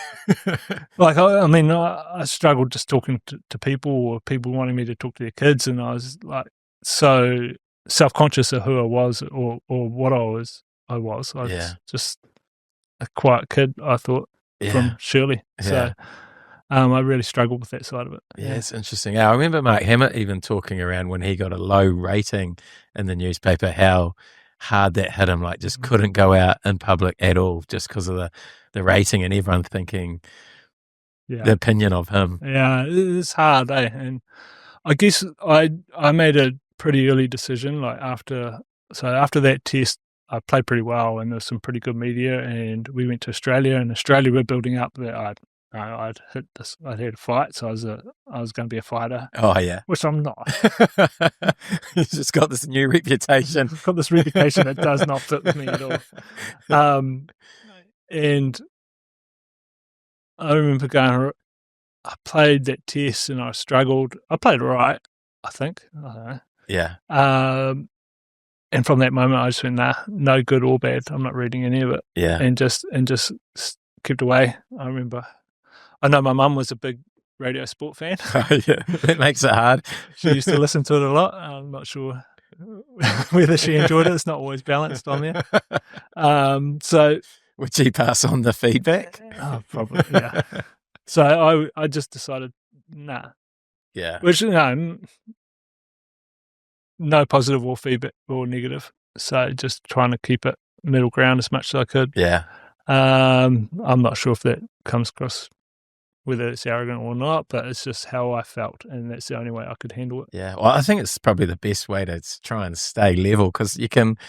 Like, I struggled just talking to people or people wanting me to talk to their kids, and I was like so self-conscious of who I was or what I was. I was just a quiet kid, I thought, from Shirley. So I really struggled with that side of it. Yeah, it's interesting. I remember Mark Hammett even talking around when he got a low rating in the newspaper, how hard that hit him, like just couldn't go out in public at all just because of the rating and everyone thinking the opinion of him. Yeah, it's hard, eh? And I guess I made a pretty early decision, like after that test, I played pretty well, and there was some pretty good media, and we went to Australia, and Australia were building up that I'd had a fight, so I was going to be a fighter. Oh yeah, which I'm not. You've just got this new reputation. I've got this reputation that does not fit with me at all. And I remember I played that test, and I struggled. I played all right, I think. I don't know. Yeah. And from that moment, I just went, nah, no good or bad. I'm not reading any of it. Yeah. And just kept away. I know my mum was a big radio sport fan. Oh, yeah, that makes it hard. She used to listen to it a lot. I'm not sure whether she enjoyed it. It's not always balanced on there. So would she pass on the feedback? Oh, probably, yeah. So I just decided, nah. Yeah. Which, no positive or feedback or negative. So just trying to keep it middle ground as much as I could. Yeah. I'm not sure if that comes across whether it's arrogant or not, but it's just how I felt, and that's the only way I could handle it. Yeah, well, I think it's probably the best way to try and stay level, because you can,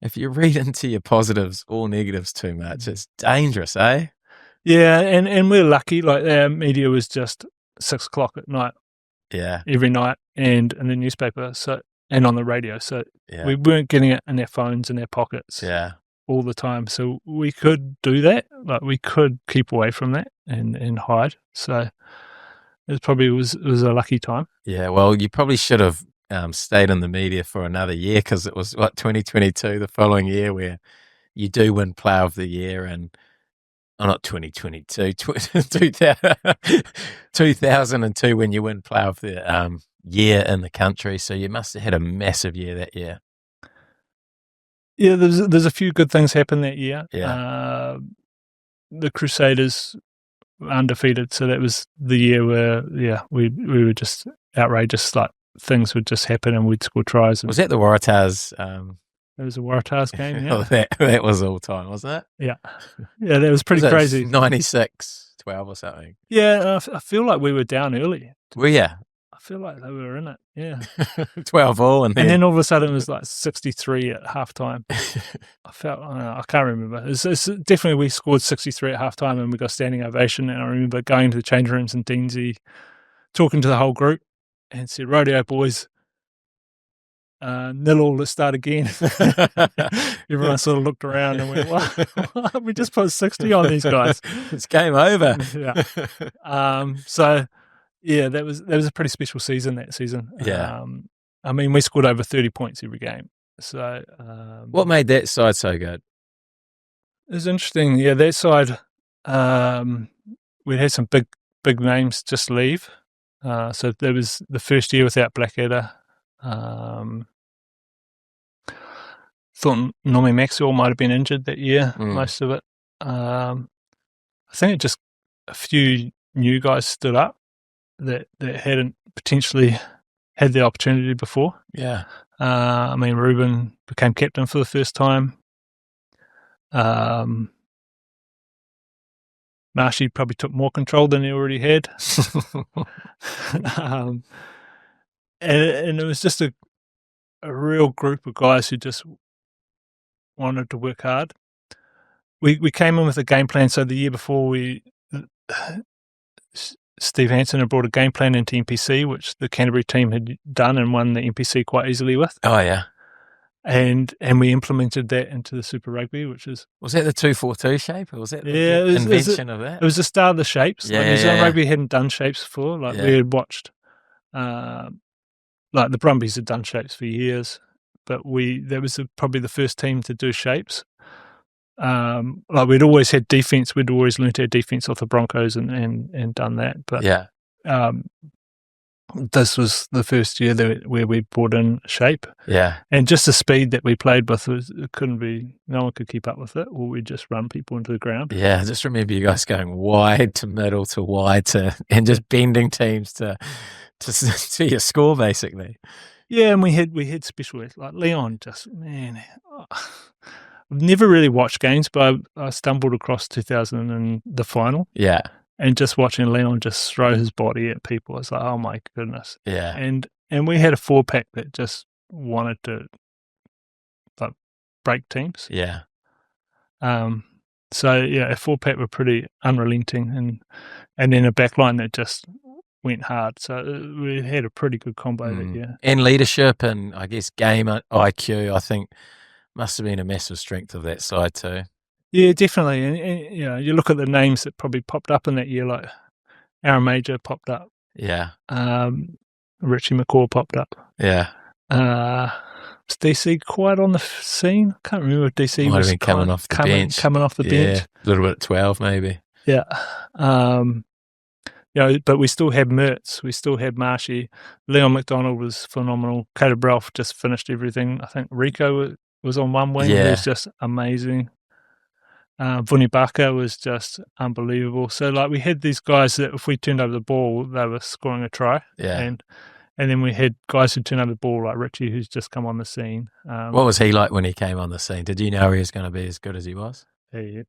if you read into your positives or negatives too much, it's dangerous, eh? Yeah, and we're lucky. Like, our media was just 6 o'clock at night. Yeah, every night, and in the newspaper, and on the radio. So we weren't getting it in our phones, in our pockets, all the time. So we could do that. Like, we could keep away from that and hide. So it probably was a lucky time. Yeah, well, you probably should have stayed in the media for another year, because it was 2022, the following year, where you do win Player of the Year, and not 2022, 2002 when you win Player of the Year in the country. So you must have had a massive year that year. Yeah, there's a few good things happen that year. Yeah. The Crusaders were undefeated, so that was the year where we were just outrageous. Like, things would just happen, and we'd score tries. Was that the Waratahs? It was a Waratahs game. Yeah, that was all time, wasn't it? Yeah, that was pretty crazy. 96-12 or something. Yeah, I feel like we were down early. Well, yeah. I feel like they were in it. Yeah, 12 all, and then all of a sudden it was like 63 at halftime. I felt, I can't remember. It's definitely, we scored 63 at halftime, and we got standing ovation. And I remember going to the change rooms in Deansy, talking to the whole group, and said, "Radio boys, 0-0, let's start again." Everyone sort of looked around and went, "What? We just put 60 on these guys. It's game over." Yeah. So yeah, that was a pretty special season, that season. Yeah. I mean, we scored over 30 points every game. So what made that side so good? It was interesting. Yeah, that side, we had some big names just leave. So there was the first year without Blackadder. Thought Nomi Maxwell might have been injured that year, most of it. I think it just a few new guys stood up that hadn't potentially had the opportunity before. Yeah. I mean, Ruben became captain for the first time. Marshy probably took more control than he already had. And it was just a real group of guys who just wanted to work hard. We came in with a game plan. So the year before, Steve Hansen had brought a game plan into NPC, which the Canterbury team had done and won the NPC quite easily with. Oh, yeah. And we implemented that into the Super Rugby, which is... Was that the 2-4-2 shape, or was that the invention of that? It was the start of the shapes. Yeah, New Zealand Rugby hadn't done shapes before. Like, we had watched... like, the Brumbies had done shapes for years, but that was probably the first team to do shapes. Like, we'd always had defense. We'd always learnt our defense off the Broncos and done that. But this was the first year where we brought in shape. Yeah. And just the speed that we played with, no one could keep up with it, or we'd just run people into the ground. Yeah, I just remember you guys going wide to middle to wide and just bending teams to your score, basically. Yeah, and we had special, like Leon, just, man, I've never really watched games, but I stumbled across 2000 and the final. Yeah. And just watching Leon just throw his body at people, it's like, oh my goodness. Yeah. And we had a 4-pack that just wanted to, like, break teams. Yeah. So yeah, a 4-pack were pretty unrelenting, and then a backline that just went hard. So we had a pretty good combo that year. And leadership and, I guess, game IQ, I think, must have been a massive strength of that side too. Yeah, definitely. And you know, you look at the names that probably popped up in that year, like Aaron Major popped up. Yeah. Richie McCaw popped up. Yeah. Was DC quite on the scene? I can't remember if DC might was have been coming off the bench. Coming off the bench. A little bit at 12 maybe. Yeah. You know, but we still had Mertz. We still had Marshy. Leon McDonald was phenomenal. Caleb Ralph just finished everything. I think Rico was on one wing. He was just amazing. Vuni Baka was just unbelievable. So, like, we had these guys that if we turned over the ball, they were scoring a try. Yeah. And then we had guys who turned over the ball, like Richie, who's just come on the scene. What was he like when he came on the scene? Did you know he was going to be as good as he was? Yeah, he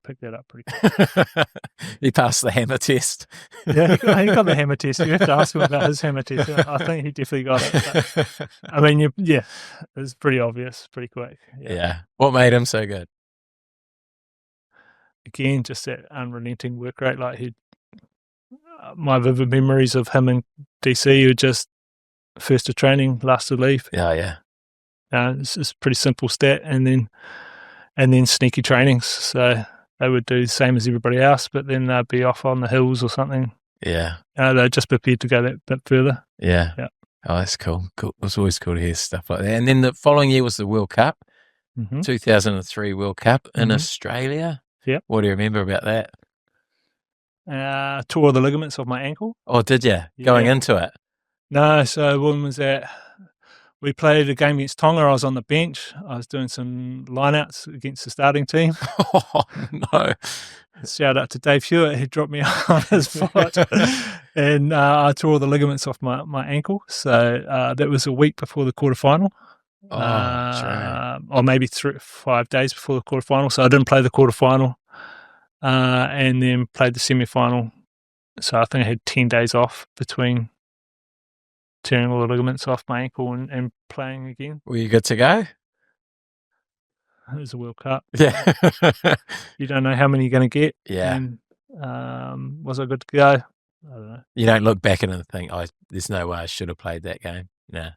picked that up pretty quick. He passed the hammer test. Yeah, he got the hammer test. You have to ask him about his hammer test. I think he definitely got it. But, I mean, it was pretty obvious, pretty quick. Yeah. What made him so good? Again, just that unrelenting work rate. Like my vivid memories of him in DC were just first to training, last to leave. Yeah. It's a pretty simple stat, and then sneaky trainings. So they would do the same as everybody else, but then they'd be off on the hills or something. Yeah. They're just prepared to go that bit further. Yeah. Oh, that's cool. Cool. It was always cool to hear stuff like that. And then the following year was the World Cup, 2003 World Cup in Australia. Yep. What do you remember about that? Tore the ligaments of my ankle. Oh, did you? Going into it? No, so when was that? We played a game against Tonga. I was on the bench. I was doing some lineouts against the starting team. Oh, no. Shout out to Dave Hewitt. He dropped me on his foot. And I tore the ligaments off my ankle. So that was a week before the quarterfinal. Or maybe 5 days before the quarterfinal. So I didn't play the quarterfinal and then played the semi-final. So I think I had 10 days off between tearing all the ligaments off my ankle and playing again. Were you good to go? It was a World Cup. Yeah. You don't know how many you're going to get. Yeah. And, was I good to go? I don't know. You don't look back and think, there's no way I should have played that game. Nah.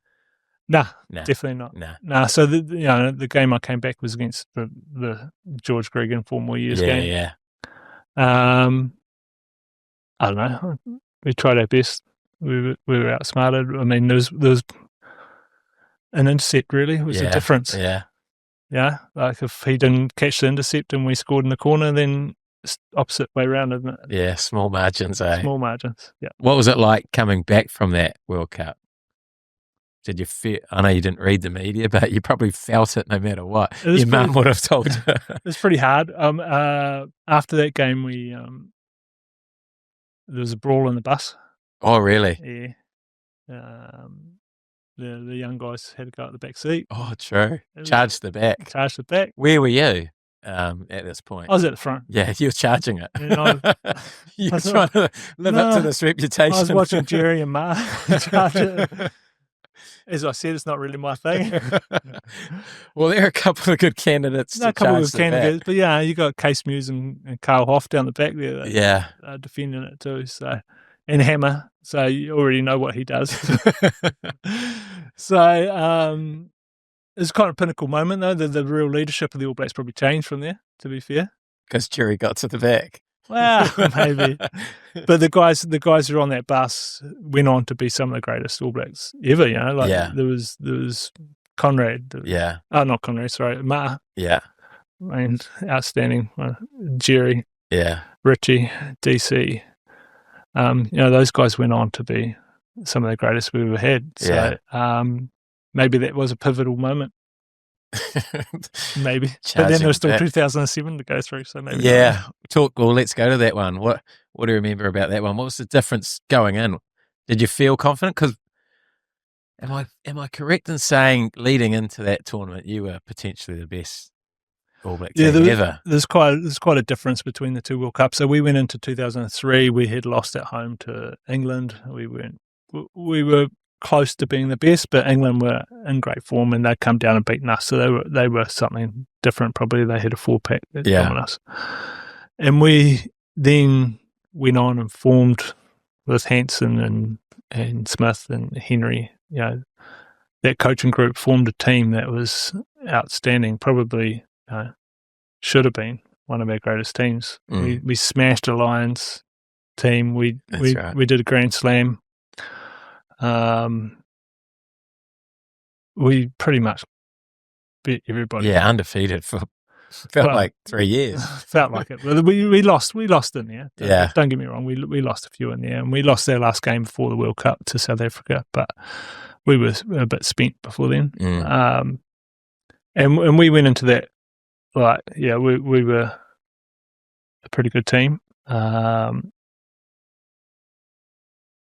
Nah, definitely not. Nah. So the game I came back was against the George Gregan 4 more years game. Yeah. I don't know. We tried our best. We were outsmarted. I mean, there was an intercept. Really, was the difference. Yeah. Like if he didn't catch the intercept and we scored in the corner, then it's opposite way around, isn't it? Yeah, small margins. Small margins. Yeah. What was it like coming back from that World Cup? Did you feel? I know you didn't read the media, but you probably felt it no matter what. Your mum would have told you. It was pretty hard. After that game, there was a brawl in the bus. Oh, really? Yeah. The young guys had to go at the back seat. Oh, true. Charged the back. Charged the back. Where were you at this point? I was at the front. Yeah, you were charging it. You were was trying to live up to this reputation. I was watching Jerry and Ma charge it. As I said, it's not really my thing. Well, there are a couple of good candidates. But yeah, you got Case Muse and Carl Hoff down the back there. Defending it too. So, and Hammer. So you already know what he does. So it's kind of a pinnacle moment though. The real leadership of the All Blacks probably changed from there. To be fair, because Jerry got to the back. Well, maybe. But the guys who were on that bus went on to be some of the greatest All Blacks ever, you know. There was Conrad. Not Conrad, sorry, Ma. Yeah. And outstanding. Jerry. Yeah. Richie, DC. Those guys went on to be some of the greatest we ever had. So maybe that was a pivotal moment. Maybe. But then there was still 2007 to go through, so maybe. Yeah. Let's go to that one. What do you remember about that one? What was the difference going in? Did you feel confident? Because am I correct in saying leading into that tournament you were potentially the best All Black team ever? There's quite a difference between the two World Cups. So we went into 2003, we had lost at home to England. We were close to being the best, but England were in great form and they'd come down and beaten us. So they were something different. Probably they had a 4-pack on us. And we then went on and formed with Hansen and Smith and Henry. That coaching group formed a team that was outstanding. Probably should have been one of our greatest teams. We smashed a Lions team. We did a Grand Slam. We pretty much beat everybody. Yeah, undefeated for like 3 years. Felt like it. Well, we lost in there. Yeah. Don't get me wrong. We lost a few in there, and we lost our last game before the World Cup to South Africa, but we were a bit spent before then. And we went into that we were a pretty good team.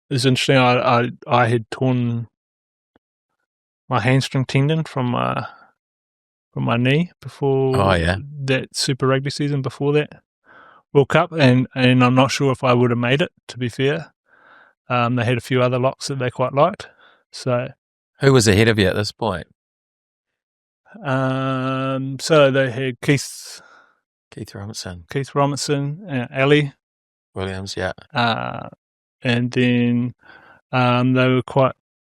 It was interesting. I had torn my hamstring tendon from from my knee before that Super Rugby season, before that World Cup, and I'm not sure if I would have made it, to be fair. They had a few other locks that they quite liked. So, who was ahead of you at this point? So they had Keith Robinson, Ali Williams, and then they were quite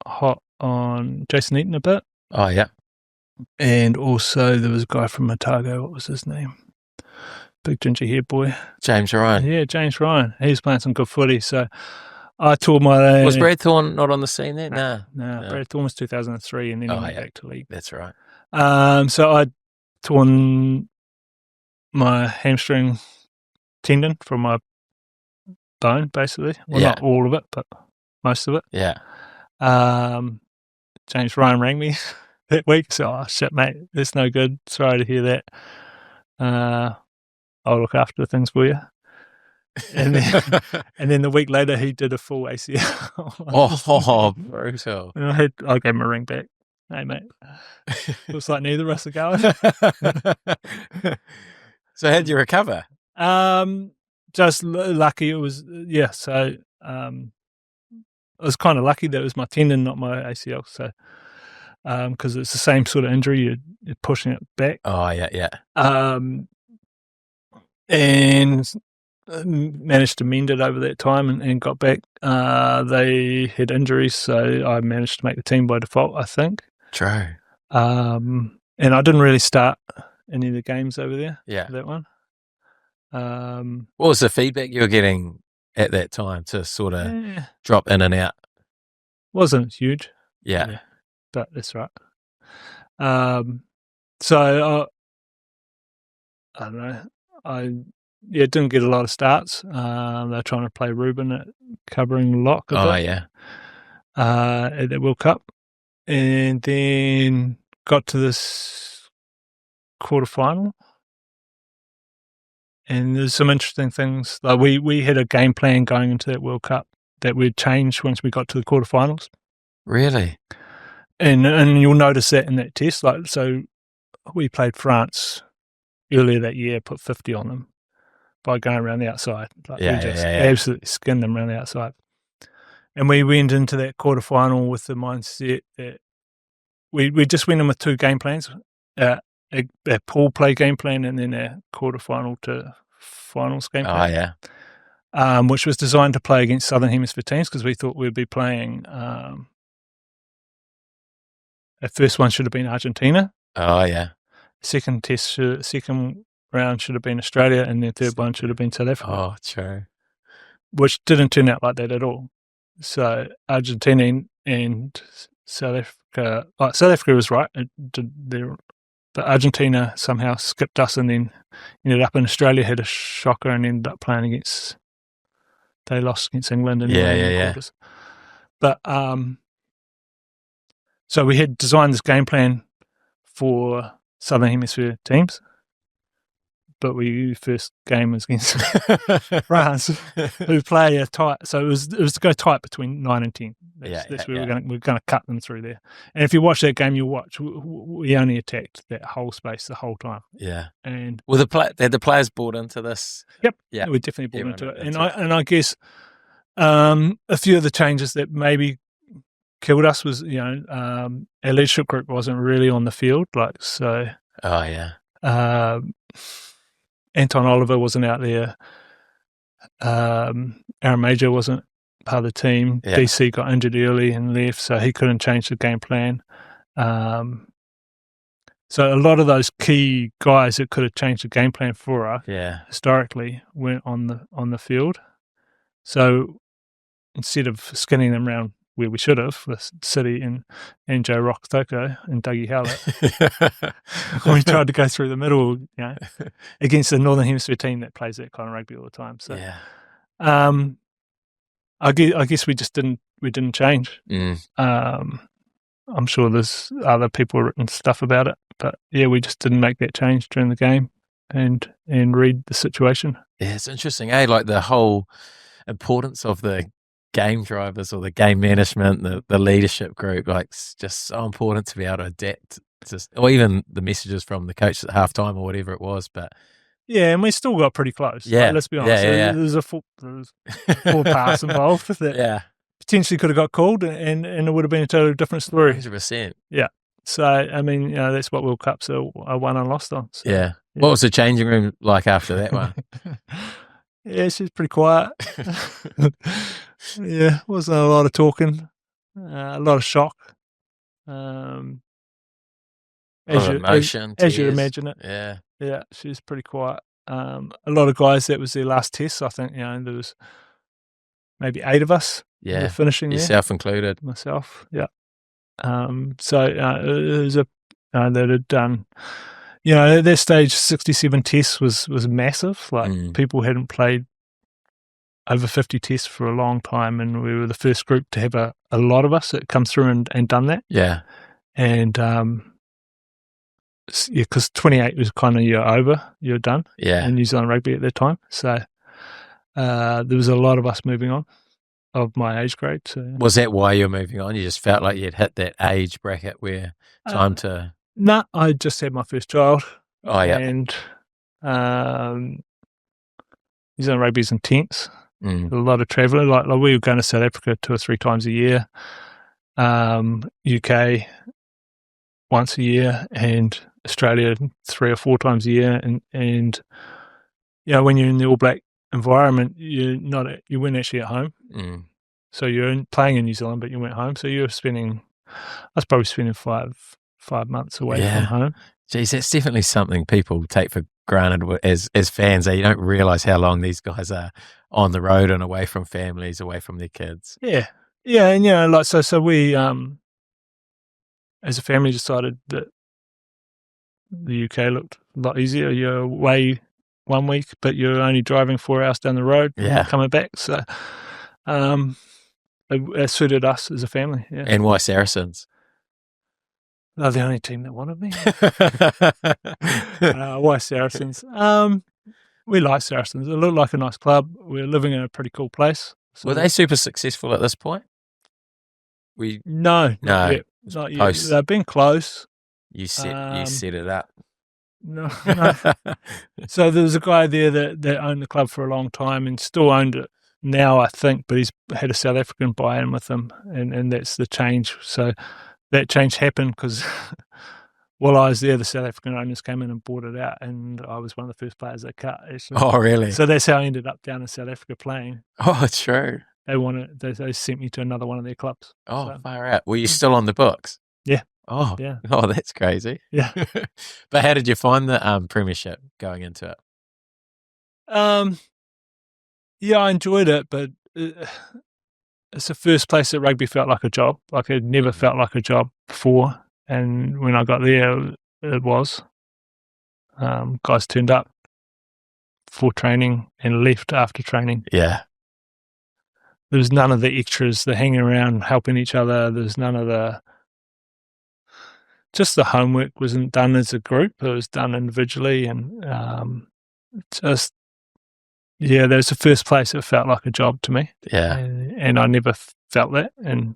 hot on Jason Eaton a bit. Oh yeah, and also there was a guy from Otago. What was his name? Big ginger hair boy. James Ryan. Yeah, James Ryan. He was playing some good footy. So I tore my... Was Brad Thorne not on the scene then? No. Brad Thorne was 2003 and then he went back to league. That's right. So I torn my hamstring tendon from my bone, basically. Well, not all of it, but most of it. Yeah. James Ryan rang me that week. So, oh, shit, mate, that's no good. Sorry to hear that. I'll look after things for you. And then the week later, he did a full ACL. Oh, brutal. And I gave him a ring back. Hey, mate. Looks like neither of us are going. So how'd you recover? Just lucky. It was, so I was kind of lucky that it was my tendon, not my ACL. So, because it's the same sort of injury, you're pushing it back. Oh, yeah. And managed to mend it over that time and got back. They had injuries, so I managed to make the team by default, I think. True. And I didn't really start any of the games over there. Yeah. For that one. What was the feedback you were getting at that time to sort of drop in and out? Wasn't huge. Yeah. But that's right. So I don't know. I didn't get a lot of starts. They're trying to play Ruben at covering lock a bit. At the World Cup. And then got to this quarterfinal. And there's some interesting things. Like we had a game plan going into that World Cup that we'd change once we got to the quarterfinals. Really? And you'll notice that in that test. Like, so we played France earlier that year, put 50 on them by going around the outside. Like we just absolutely skinned them around the outside. And we went into that quarterfinal with the mindset that we just went in with two game plans, a pool play game plan and then a quarterfinal to finals game plan. Oh, yeah. Which was designed to play against Southern Hemisphere teams because we thought we'd be playing. The first one should have been Argentina. Oh, yeah. Second round should have been Australia, and the third one should have been South Africa. Oh, true. Which didn't turn out like that at all. So Argentina and South Africa, South Africa was right. But Argentina somehow skipped us and then ended up in Australia, had a shocker and ended up playing against. They lost against England in the quarters. But so we had designed this game plan for Southern Hemisphere teams, but first game was against France, who play a tight. So it was to go tight between 9 and 10. That's where we're going to cut them through there. And if you watch that game, you'll watch. We only attacked that whole space the whole time. Yeah. And had the players bought into this? Yep. Yeah. We definitely bought into it. And I guess a few of the changes that maybe killed us was, our leadership group wasn't really on the field, so. Oh yeah. Anton Oliver wasn't out there. Aaron Major wasn't part of the team. Yeah. DC got injured early and left, so he couldn't change the game plan. So a lot of those key guys that could have changed the game plan for us, historically, weren't on the field. So instead of skinning them around where we should have, with City and Joe Rockstoko and Dougie Howlett, we tried to go through the middle, against the Northern Hemisphere team that plays that kind of rugby all the time. So, I guess we just didn't change. I'm sure there's other people written stuff about it, but we just didn't make that change during the game and read the situation. Yeah, it's interesting, like the whole importance of the game drivers or the game management, the leadership group, it's just so important to be able to adapt or even the messages from the coach at halftime or whatever it was. But yeah, and we still got pretty close. Yeah. Like, let's be honest. Yeah. There was a full pass involved that potentially could have got called, and it would have been a totally different story. 100%. Yeah. So, I mean, that's what World Cups are won and lost on. So, yeah. What was the changing room like after that one? Yeah, she's pretty quiet. Yeah, wasn't a lot of talking, a lot of shock. As you'd imagine it. Yeah. Yeah, she's pretty quiet. A lot of guys, that was their last test. I think, there was maybe 8 of us. Yeah. Finishing Yourself included. Myself, yeah. So it was that had done, at that stage, 67 tests was massive. Like, people hadn't played over 50 tests for a long time, and we were the first group to have a lot of us that come through and done that. Yeah. And, because 28 was kind of you're done in New Zealand rugby at that time. So there was a lot of us moving on of my age grade. So. Was that why you're moving on? You just felt like you'd hit that age bracket where time to... No, I just had my first child. Oh, yeah. And New Zealand rugby is intense. A lot of travelling. Like we were going to South Africa 2 or 3 times a year, UK once a year, and Australia 3 or 4 times a year. And when you're in the All Black environment, you weren't actually at home. So you're playing in New Zealand, but you went home. So I was probably spending 5 months away from home. Geez, that's definitely something people take for granted as fans. You don't realise how long these guys are on the road and away from families, away from their kids. Yeah. Yeah, and so we as a family decided that the UK looked a lot easier. You're away 1 week, but you're only driving 4 hours down the road and not coming back. So it suited us as a family. Yeah. And why Saracens? They're the only team that wanted me. Why Saracens? We like Saracens. It looked like a nice club. We're living in a pretty cool place. So were they super successful at this point? No, not yet. Not yet. They've been close. You set it up. No. So there was a guy there that owned the club for a long time and still owned it now, I think, but he's had a South African buy-in with him, and that's the change. So that change happened because while I was there, the South African owners came in and bought it out, and I was one of the first players they cut, actually. Oh, really? So that's how I ended up down in South Africa playing. Oh, true. They sent me to another one of their clubs. Oh, far out. Were you still on the books? Yeah. Oh, yeah. Oh, that's crazy. Yeah. But how did you find the premiership going into it? Yeah, I enjoyed it, but it's the first place that rugby felt like a job. Like it never felt like a job before, and when I got there, it was. Guys turned up for training and left after training. Yeah. There was none of the extras, the hanging around, helping each other. There's none of just the homework wasn't done as a group. It was done individually, and that was the first place that felt like a job to me. Yeah. And I never felt that. And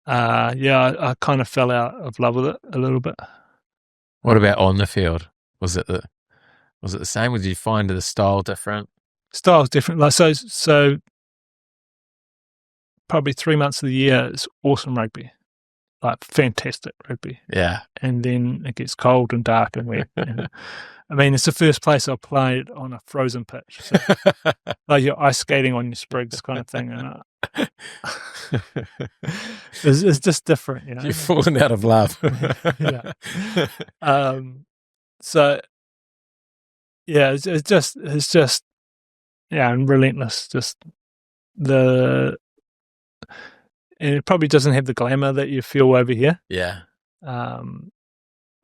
I kind of fell out of love with it a little bit. What about on the field? Was it the same? Did you find the style different? Style's different. Like so probably 3 months of the year it's awesome rugby. Like fantastic rugby. Yeah. And then it gets cold and dark and wet. And, I mean, it's the first place I played on a frozen pitch. So, like you're ice skating on your sprigs kind of thing. And it's just different, you know. You're falling out of love. Yeah. So, yeah, it's just and relentless. Just and it probably doesn't have the glamour that you feel over here. Yeah. And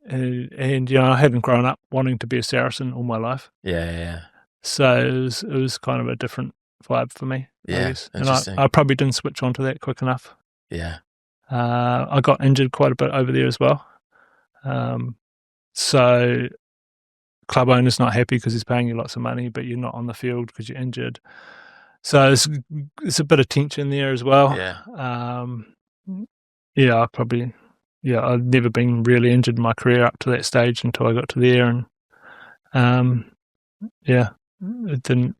I hadn't grown up wanting to be a Saracen all my life. Yeah. So it was kind of a different vibe for me. Yeah, and I probably didn't switch onto that quick enough. Yeah. I got injured quite a bit over there as well. So club owner's not happy because he's paying you lots of money, but you're not on the field because you're injured. So it's a bit of tension there as well. Yeah. I probably I'd never been really injured in my career up to that stage until I got to there, and it didn't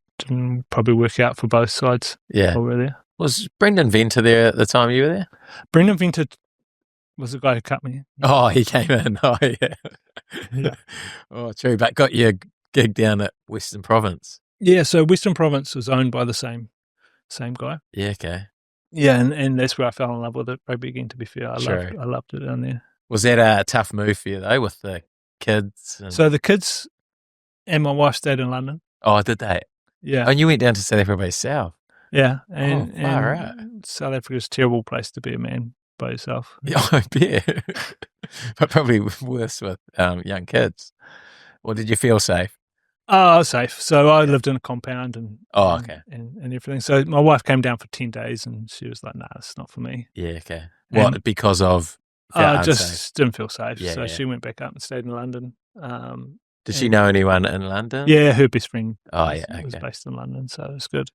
probably work out for both sides. Yeah. While we were there. Was Brendan Venter there at the time you were there? Brendan Venter was the guy who cut me. Oh, he came in. Oh, yeah. Oh, true. But got your gig down at Western Province. Yeah, so Western Province was owned by the same guy. Yeah, okay. Yeah, and that's where I fell in love with it rugby again, to be fair. I loved it down there. Was that a tough move for you, though, with the kids? So the kids and my wife stayed in London. Oh, did they? Yeah. Oh, and you went down to South Africa by yourself? Yeah. Far out. South Africa's a terrible place to be a man by yourself. Yeah, I bet. But probably worse with young kids. Or did you feel safe? Oh, I was safe. So I lived in a compound and everything. So my wife came down for 10 days and she was like, nah, it's not for me. Yeah, okay. What, because of... I just didn't feel safe. Yeah, she went back up and stayed in London. Did she know anyone in London? Yeah, her best friend was based in London, so it was good.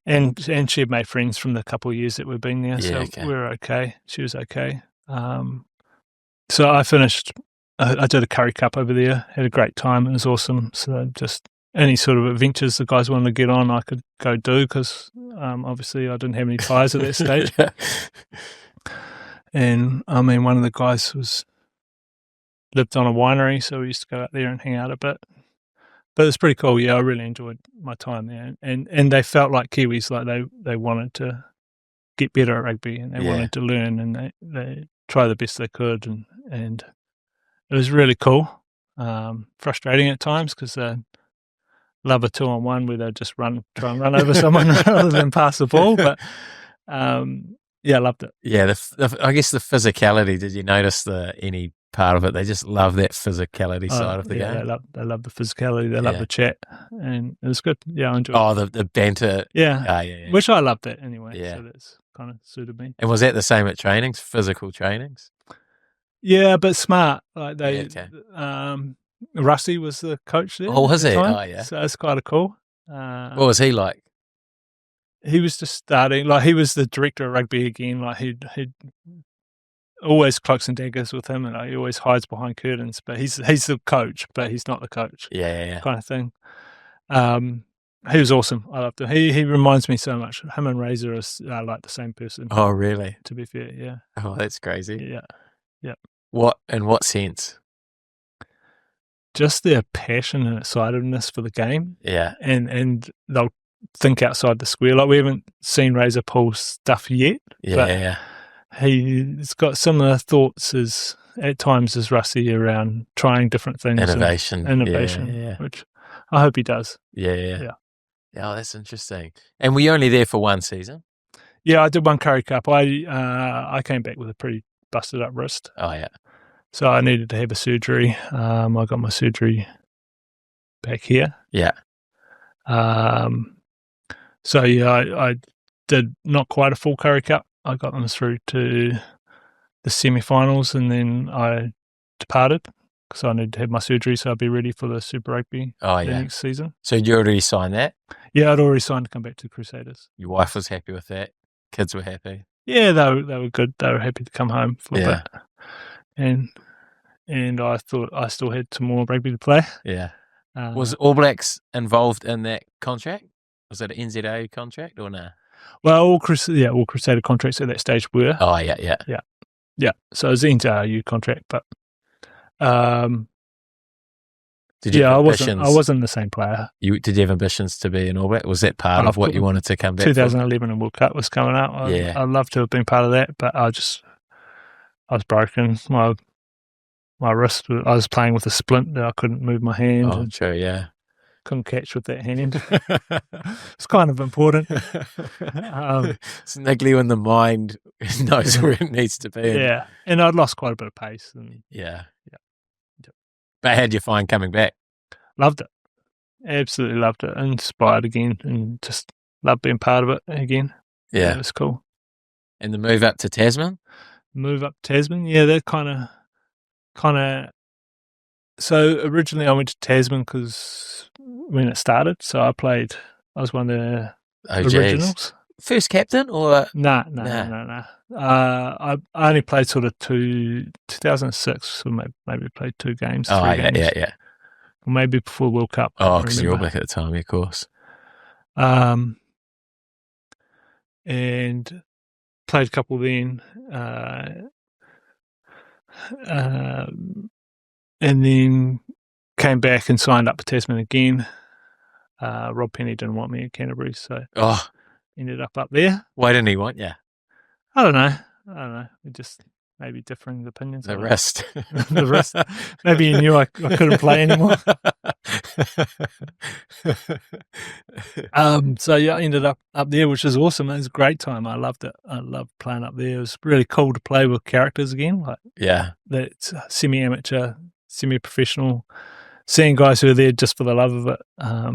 And she had made friends from the couple of years that we've been there, so we were okay. She was okay. So I finished... I did a Curry Cup over there, had a great time. It was awesome. So just any sort of adventures the guys wanted to get on, I could go do because obviously I didn't have any ties at that stage. And I mean, one of the guys lived on a winery, so we used to go out there and hang out a bit. But it was pretty cool. Yeah, I really enjoyed my time there. And they felt like Kiwis, like they wanted to get better at rugby and they wanted to learn and they try the best they could and it was really cool. Frustrating at times because they love a 2-on-1 where they just try and run over someone rather than pass the ball. But I loved it. Yeah, I guess the physicality. Did you notice any part of it? They just love that physicality side of the game. They love the physicality. They love the chat, and it was good. Yeah, I enjoyed. Oh, the banter. Yeah, which I loved that anyway. Yeah, so that's kind of suited me. And was that the same at trainings? Physical trainings? Yeah, but smart. Like Rusty was the coach there. Oh, was he? Time, oh, yeah. So it's kind of cool. What was he like? He was just starting. Like he was the director of rugby again. Like he'd always cloaks and daggers with him, and he always hides behind curtains. But he's the coach, but he's not the coach. Yeah. Kind of thing. He was awesome. I loved him. He reminds me so much. Him and Razor are like the same person. Oh, really? To be fair, yeah. Oh, that's crazy. Yeah. In what sense? Just their passion and excitedness for the game. Yeah. And they'll think outside the square. Like we haven't seen Razor pull stuff yet. Yeah. He's got similar thoughts at times as Rusty around trying different things. Innovation. Yeah. Which I hope he does. Yeah. Oh, that's interesting. And were you only there for one season? Yeah, I did one Curry Cup. I came back with a pretty busted up wrist. Oh, yeah. So I needed to have a surgery. I got my surgery back here. Yeah. So I did not quite a full Curry Cup. I got them through to the semi-finals and then I departed because I needed to have my surgery so I'd be ready for the Super Rugby next season. So you already signed that? Yeah, I'd already signed to come back to the Crusaders. Your wife was happy with that? Kids were happy? Yeah, they were good. They were happy to come home for a bit. And I thought I still had some more rugby to play. Yeah. Was All Blacks involved in that contract? Was it an NZA contract or no? Well, all Crusader contracts at that stage were. Oh, yeah. So it was an NZRU contract, but did you I wasn't the same player. Did you have ambitions to be an All Black? Was that part of what you wanted to come back 2011 and World Cup was coming up. I'd love to have been part of that, but I was broken. My wrist, I was playing with a splint. I couldn't move my hand. Oh, true, yeah. Couldn't catch with that hand. It's kind of important. It's niggly when the mind knows where it needs to be. Yeah, and I'd lost quite a bit of pace. Yeah. But how'd you find coming back? Loved it. Absolutely loved it. Inspired again and just loved being part of it again. Yeah. It was cool. And the move up to Tasman? That kind of. So originally I went to Tasman because when it started, so I was one of the originals. First captain or? Nah. I only played sort of 2006, so maybe played 2 games. Oh, 3 yeah, games. yeah. Or maybe before World Cup. Oh, because you're all black at the time, of course. And played a couple then. And then came back and signed up for Tasman again. Rob Penny didn't want me at Canterbury, so ended up there. Why didn't he want you? I don't know. We just maybe differing opinions. The rest. The rest. Maybe he knew I couldn't play anymore. So yeah, I ended up there, which was awesome. It was a great time. I loved it. I loved playing up there. It was really cool to play with characters again. Like that's semi-amateur, semi-professional. Seeing guys who are there just for the love of it. I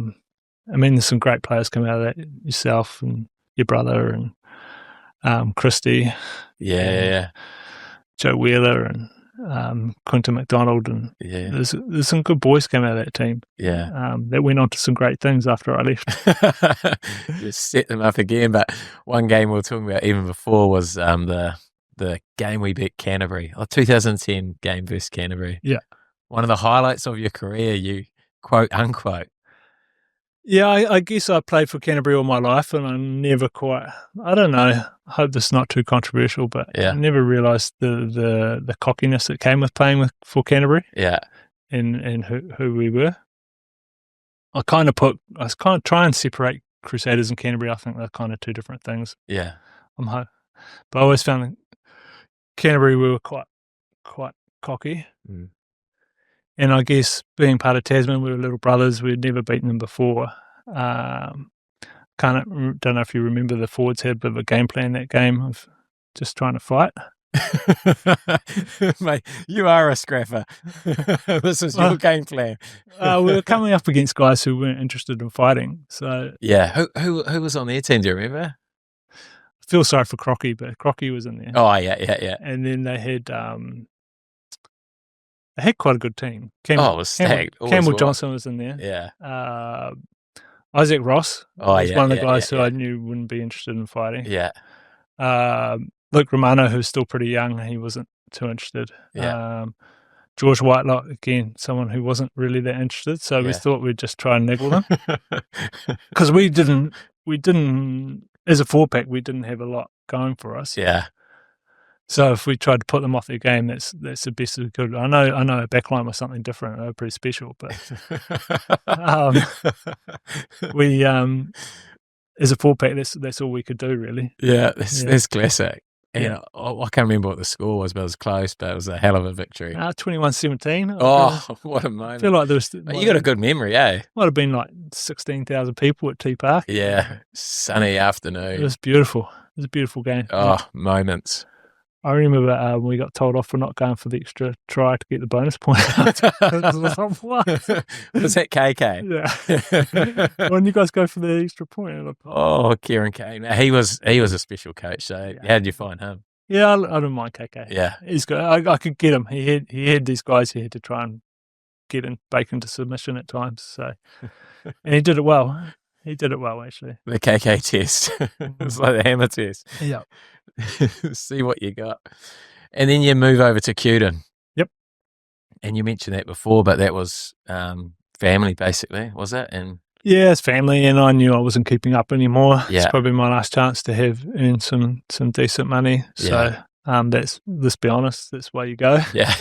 mean, there's some great players come out of that. Yourself and your brother and Christie. Yeah. Joe Wheeler and Quinton McDonald, and there's some good boys came out of that team. Yeah, that went on to some great things after I left. Just set them up again. But one game we were talking about even before was the game we beat Canterbury, 2010 game versus Canterbury. Yeah, one of the highlights of your career, you quote unquote. Yeah, I guess I played for Canterbury all my life, and I never quite. I don't know. I hope this is not too controversial, but I never realised the cockiness that came with playing for Canterbury. Yeah, and who we were. I was kind of try and separate Crusaders and Canterbury. I think they're kind of two different things. Yeah, but I always found that Canterbury we were quite cocky. Mm. And I guess being part of Tasman, we were little brothers. We'd never beaten them before. Don't know if you remember the forwards had a bit of a game plan that game of just trying to fight. Mate, you are a scrapper. This is your game plan. We were coming up against guys who weren't interested in fighting. So yeah, who was on their team? Do you remember? I feel sorry for Crocky, but Crocky was in there. Oh yeah. And then they had quite a good team. It was stacked. Campbell Johnson was in there. Yeah. Isaac Ross was one of the guys who I knew wouldn't be interested in fighting. Yeah. Luke Romano, who's still pretty young, he wasn't too interested. Yeah. George Whitelock, again, someone who wasn't really that interested. So we thought we'd just try and niggle them. Because we didn't, as a 4-pack, we didn't have a lot going for us. Yeah. So if we tried to put them off their game, that's the best we could. I know a backline was something different. They were pretty special, but we as a 4-pack, that's all we could do really. Yeah, that's classic. And I can't remember what the score was, but it was close. But it was a hell of a victory. 21-17. Oh, what a moment! I feel like there was. You got a good memory, eh? Might have been like 16,000 people at T Park. Yeah, sunny afternoon. It was beautiful. It was a beautiful game. Oh, moments. I remember we got told off for not going for the extra try to get the bonus point. Was that KK? Yeah. When you guys go for the extra point? Oh, Kieran Kane. He was a special coach. So how did you find him? Yeah, I don't mind KK. Yeah, he's good. I could get him. He had these guys he had to try and bake into submission at times. So, and he did it well. He did it well, actually. The KK test. It's like the hammer test. Yeah. See what you got. And then you move over to Cuden. Yep. And you mentioned that before, but that was family, basically, was it? And yeah, it's family, and I knew I wasn't keeping up anymore. Yeah. It's probably my last chance to earn some decent money. So let's be honest, that's where you go. Yeah.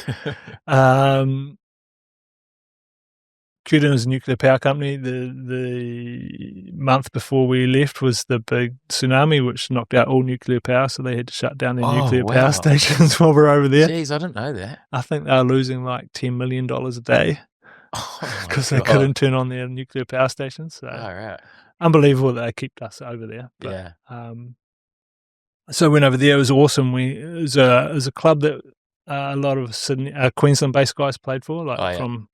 Cuden was a nuclear power company. The month before we left was the big tsunami, which knocked out all nuclear power, so they had to shut down their nuclear power stations while we were over there. Jeez, I didn't know that. I think they were losing like $10 million a day because they couldn't turn on their nuclear power stations. So unbelievable that they kept us over there. But, so I went over there. It was awesome. It was a club that a lot of Queensland-based guys played for, from.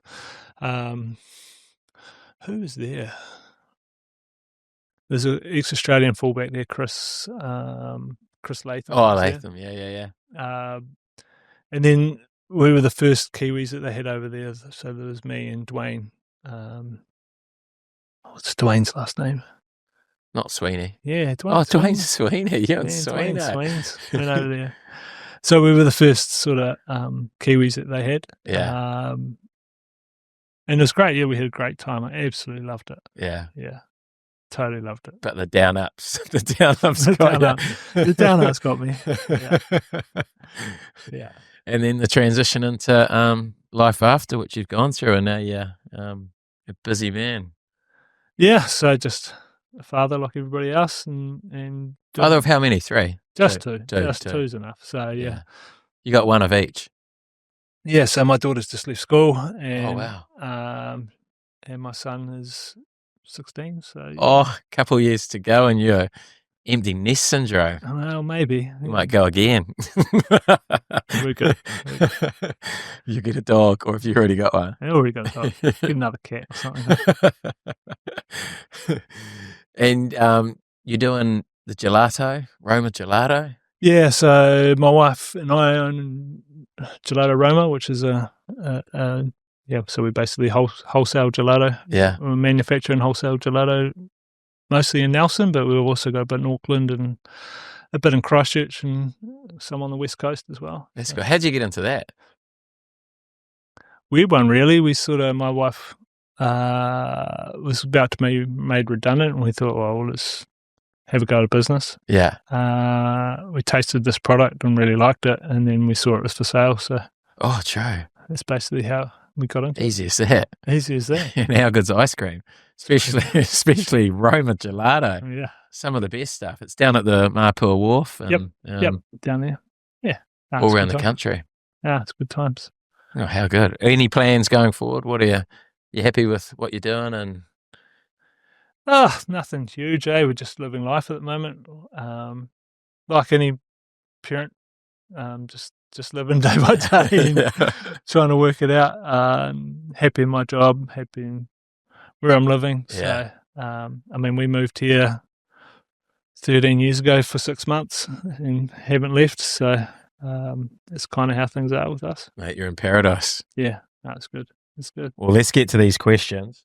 Who was there? There's an ex-Australian fullback there, Chris Latham. Oh, Latham, yeah. And then we were the first Kiwis that they had over there. So there was me and Dwayne. What's Dwayne's last name? Not Sweeney. Yeah, Dwayne Sweeney. Yeah, Dwayne Sweeney. Sweens went over there. So we were the first sort of Kiwis that they had. Yeah. And it was great. Yeah, we had a great time. I absolutely loved it. Yeah. Yeah, totally loved it. But the down-ups. The down-ups The down-ups got me. Yeah. Yeah. And then the transition into life after, which you've gone through, and now you're a busy man. Yeah, so just a father like everybody else, and Father of how many? 3? Just two. Two. Just two's enough. So yeah. You got one of each. Yeah, so my daughter's just left school, Oh and wow. And my son is 16. So yeah. Oh, a couple of years to go, and you're empty nest syndrome. Well, maybe You might go again. We're good. You get a dog, or if you already got one. I already got a dog. Get another cat or something. And you're doing the gelato, Roma gelato. Yeah, so my wife and I own Gelato Roma, which is so we basically wholesale gelato. Yeah. We're manufacturing wholesale gelato mostly in Nelson, but we've also got a bit in Auckland and a bit in Christchurch and some on the West Coast as well. That's good. How'd you get into that? Weird one, really. We sort of, my wife was about to be made redundant, and we thought, well, let's have a go at business. Yeah. We tasted this product and really liked it, and then we saw it was for sale. So, Oh, true. that's basically how we got into it. Easy as that. Easy as that. And how good's ice cream? Especially Roma gelato. Yeah. Some of the best stuff. It's down at the Mapua Wharf. And, Yep. Down there. Yeah. No, all it's around good the time. country. Yeah, it's good times. Oh, how good. Any plans going forward? What are you happy with what you're doing? And Oh, nothing huge, eh? We're just living life at the moment. Like any parent, just living day by day and trying to work it out. Happy in my job, happy in where I'm living. Yeah. So, I mean, we moved here 13 years ago for 6 months and haven't left. So, it's kind of how things are with us. mate, you're in paradise. Yeah, no, it's good. It's good. Well, let's get to these questions.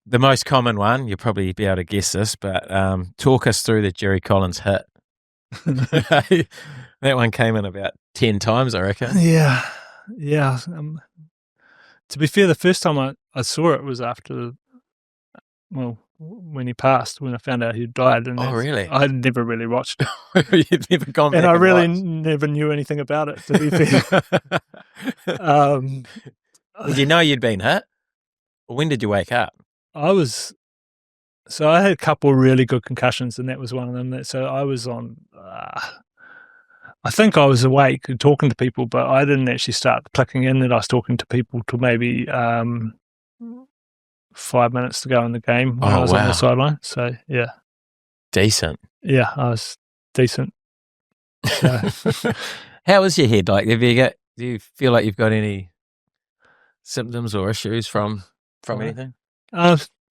The most common one, you'll probably be able to guess this, but talk us through the Jerry Collins hit. That one came in about 10 times, I reckon. Yeah. To be fair, the first time I saw it was after, when he passed, when I found out he died. And Oh, really? I had never really watched it. You've never gone back And I really watched. never knew anything about it, to be fair. Did you know you'd been hit? Or when did you wake up? I had a couple of really good concussions, and that was one of them. So I was on, I think I was awake and talking to people, but I didn't actually start clicking in that I was talking to people till maybe 5 minutes to go in the game when I was on the sideline. So, yeah. Decent. Yeah, I was decent. So, How was your head? Like, do you feel like you've got any symptoms or issues from anything?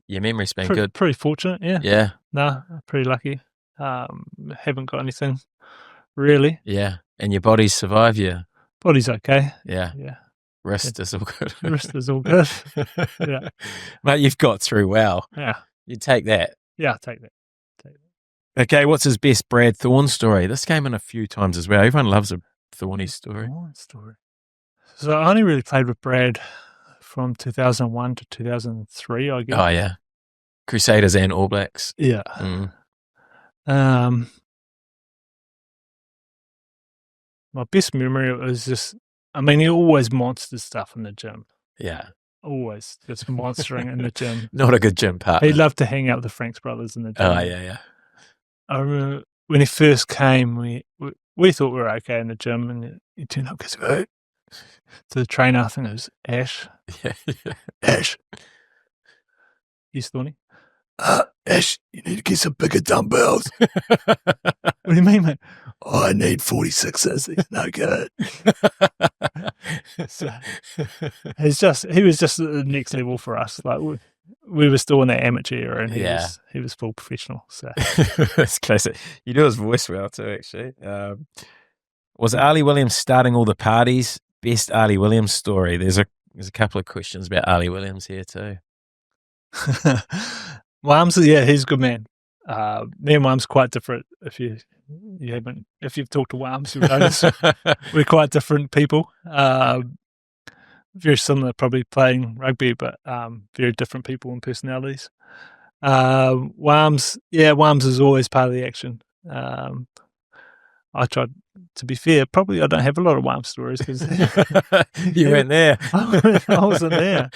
Your memory's been good. Pretty fortunate, yeah. Yeah. No, pretty lucky. Haven't got anything really. Yeah. And your body's survived you. Body's okay. Yeah. Yeah. Wrist is all good. Wrist is all good. Yeah. Mate, you've got through well. Yeah. You take that. Yeah, I'll take that. Okay, what's his best Brad Thorne story? This came in a few times as well. Everyone loves a Thorny story. So I only really played with Brad from 2001 to 2003, I guess. Oh, yeah. Crusaders and All Blacks. Yeah. Mm. My best memory was just, I mean, he always monstered stuff in the gym. Yeah. Always just monstering in the gym. Not a good gym partner. He loved to hang out with the Franks brothers in the gym. Oh, yeah. I remember when he first came, we thought we were okay in the gym, and he turned up and goes, to the trainer, I think it was Ash. Yeah. Ash. He's Thorny. Ash, you need to get some bigger dumbbells. What do you mean, mate? Oh, I need 46s. He's no good. So, he was just at the next level for us. Like we were still in that amateur era, and he was full professional. So That's classic. You do his voice well too, actually. Was Arlie Williams starting all the parties? Best Arlie Williams story. There's a couple of questions about Arlie Williams here too. Well, yeah, he's a good man. Me and Mum's quite different. If you've talked to Wams, you'll notice we're quite different people. Very similar, probably playing rugby, but very different people and personalities. Wams is always part of the action. I tried to be fair. Probably I don't have a lot of Wam stories because you weren't there. I wasn't there.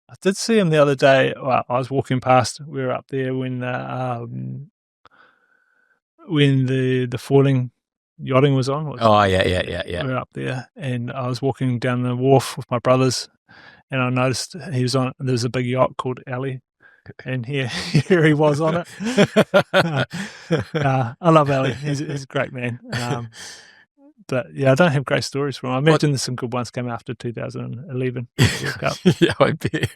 I did see him the other day. Well, I was walking past. We were up there when the falling yachting was on. Yeah. We were up there, and I was walking down the wharf with my brothers, and I noticed he was on. There's a big yacht called Ali, and here he was on it. I love Ali. He's a great man. But yeah, I don't have great stories from him. I imagine there's some good ones came after 2011 World Cup. Yeah, I bet.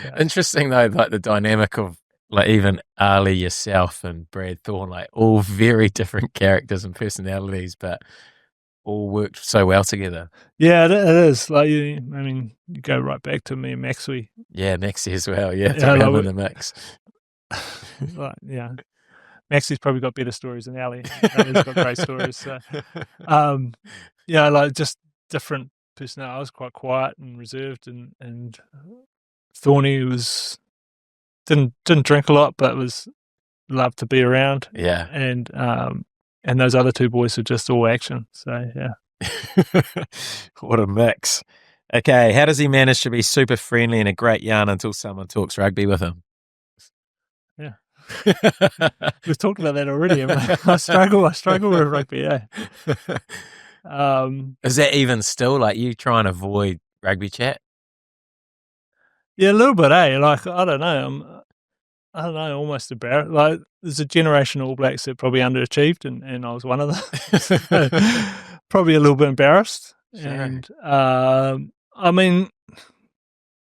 Yeah. Interesting though, like the dynamic of like even Ali, yourself, and Brad Thorne, like all very different characters and personalities, but all worked so well together. Yeah, it is. Like you go right back to me and Maxie. Yeah, Maxie as well. Yeah, throw him in the mix. Like, yeah. Maxie's probably got better stories than Ali. He's got great stories. So. Yeah, like just different personality. I was quite quiet and reserved, and Thorny didn't drink a lot, but was loved to be around. Yeah, and those other two boys are just all action. So yeah, what a mix. Okay, how does he manage to be super friendly and a great yarn until someone talks rugby with him? Yeah. We've talked about that already. I struggle with rugby, yeah. Is that even still like you try and avoid rugby chat? Yeah, a little bit, eh? Like, I don't know, almost embarrassed. Like, there's a generation of All Blacks that probably underachieved, and I was one of them. Probably a little bit embarrassed. Sure. And,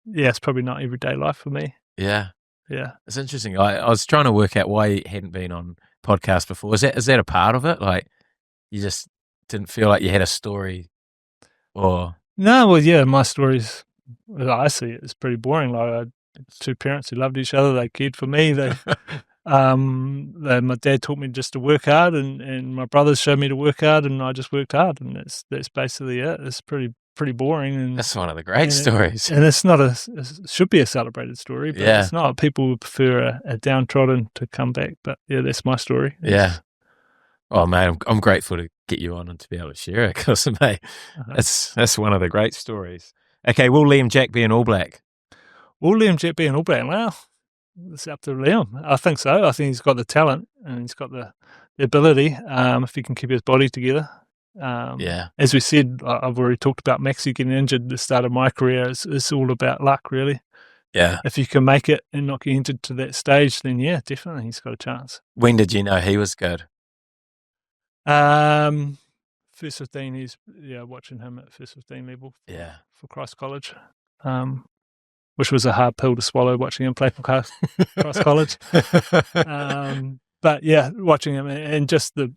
yeah, it's probably not everyday life for me. Yeah. Yeah. It's interesting. I was trying to work out why you hadn't been on podcast before. Is that a part of it? Like, you just didn't feel like you had a story, or? No, well, yeah, my stories, as I see it, is pretty boring. Like, I had two parents who loved each other. They cared for me. My dad taught me just to work hard, and my brothers showed me to work hard, and I just worked hard, and that's basically it. It's pretty boring. And that's one of the great stories. And it's not it should be a celebrated story, but it's not. People would prefer a downtrodden to come back. But yeah, that's my story. Yeah. Oh man, I'm grateful to get you on and to be able to share it, because mate, that's one of the great stories. Okay, will Liam Jack be an All Black? Will Liam Jack be an All Black? Well, it's up to Liam. I think so. I think he's got the talent and he's got the ability. If he can keep his body together. As we said, I've already talked about Maxie getting injured at the start of my career. It's all about luck, really. Yeah. If you can make it and not get injured to that stage, then yeah, definitely he's got a chance. When did you know he was good? First 15, he's watching him at first 15 level. For Christ College, which was a hard pill to swallow, watching him play for Christ College. But yeah, watching him and just the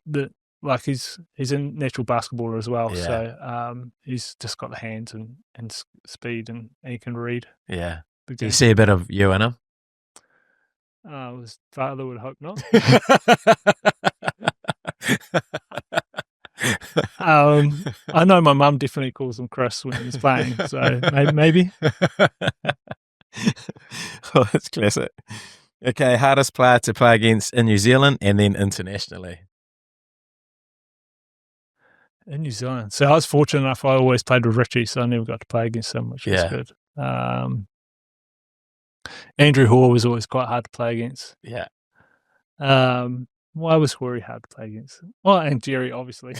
like he's a natural basketballer as well. Yeah. So he's just got the hands and speed and he can read. Yeah. Do you see a bit of you in him? His father would hope not. I know my mum definitely calls him Chris when he's playing, so maybe. Oh, that's classic. Okay, hardest player to play against in New Zealand and then internationally. In New Zealand. So I was fortunate enough, I always played with Richie, so I never got to play against him, which was good. Andrew Hoare was always quite hard to play against. Yeah. Why was Hoare hard to play against? Oh, and Jerry, obviously.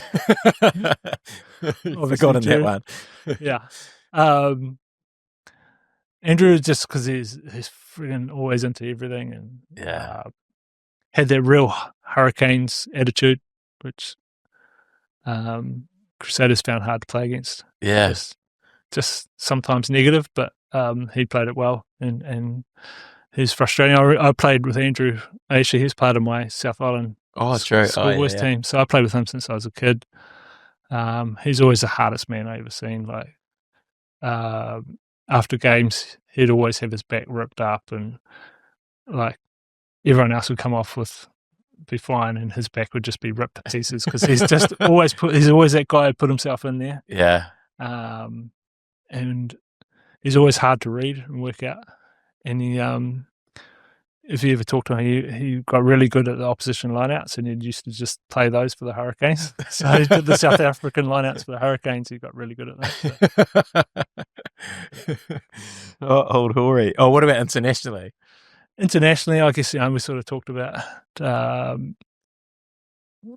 Forgotten that one. Yeah. Andrew, just because he's friggin' always into everything and had that real Hurricanes attitude, which Crusaders found hard to play against. Yeah. Just sometimes negative, but he played it well and he's frustrating. I played with Andrew. Actually, he's part of my South Island school West team, so I played with him since I was a kid. He's always the hardest man I ever seen. Like after games, he'd always have his back ripped up and like everyone else would come off be fine, and his back would just be ripped to pieces because he's just he's always that guy who put himself in there. Yeah. And he's always hard to read and work out. And he, if you ever talk to him, he got really good at the opposition lineouts, and he used to just play those for the Hurricanes. So he did the South African lineouts for the Hurricanes. He got really good at that. So. Old Hoary. Oh, what about internationally? Internationally, I guess we sort of talked about.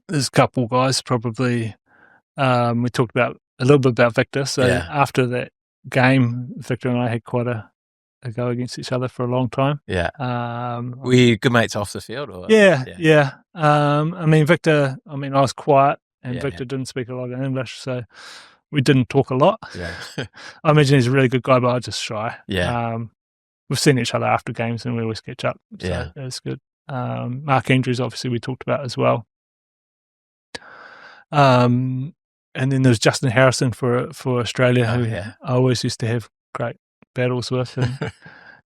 There's a couple guys probably. We talked about a little bit about Victor. So after that game, Victor and I had quite a go against each other for a long time. Yeah. Were you good mates off the field? Or? Yeah. I mean, Victor, I was quiet, and Victor didn't speak a lot of English, so we didn't talk a lot. Yeah. I imagine he's a really good guy, but I was just shy. Yeah. We've seen each other after games, and we always catch up. So it's good. Mark Andrews, obviously, we talked about as well. And then there's Justin Harrison for Australia, who I always used to have great battles with, and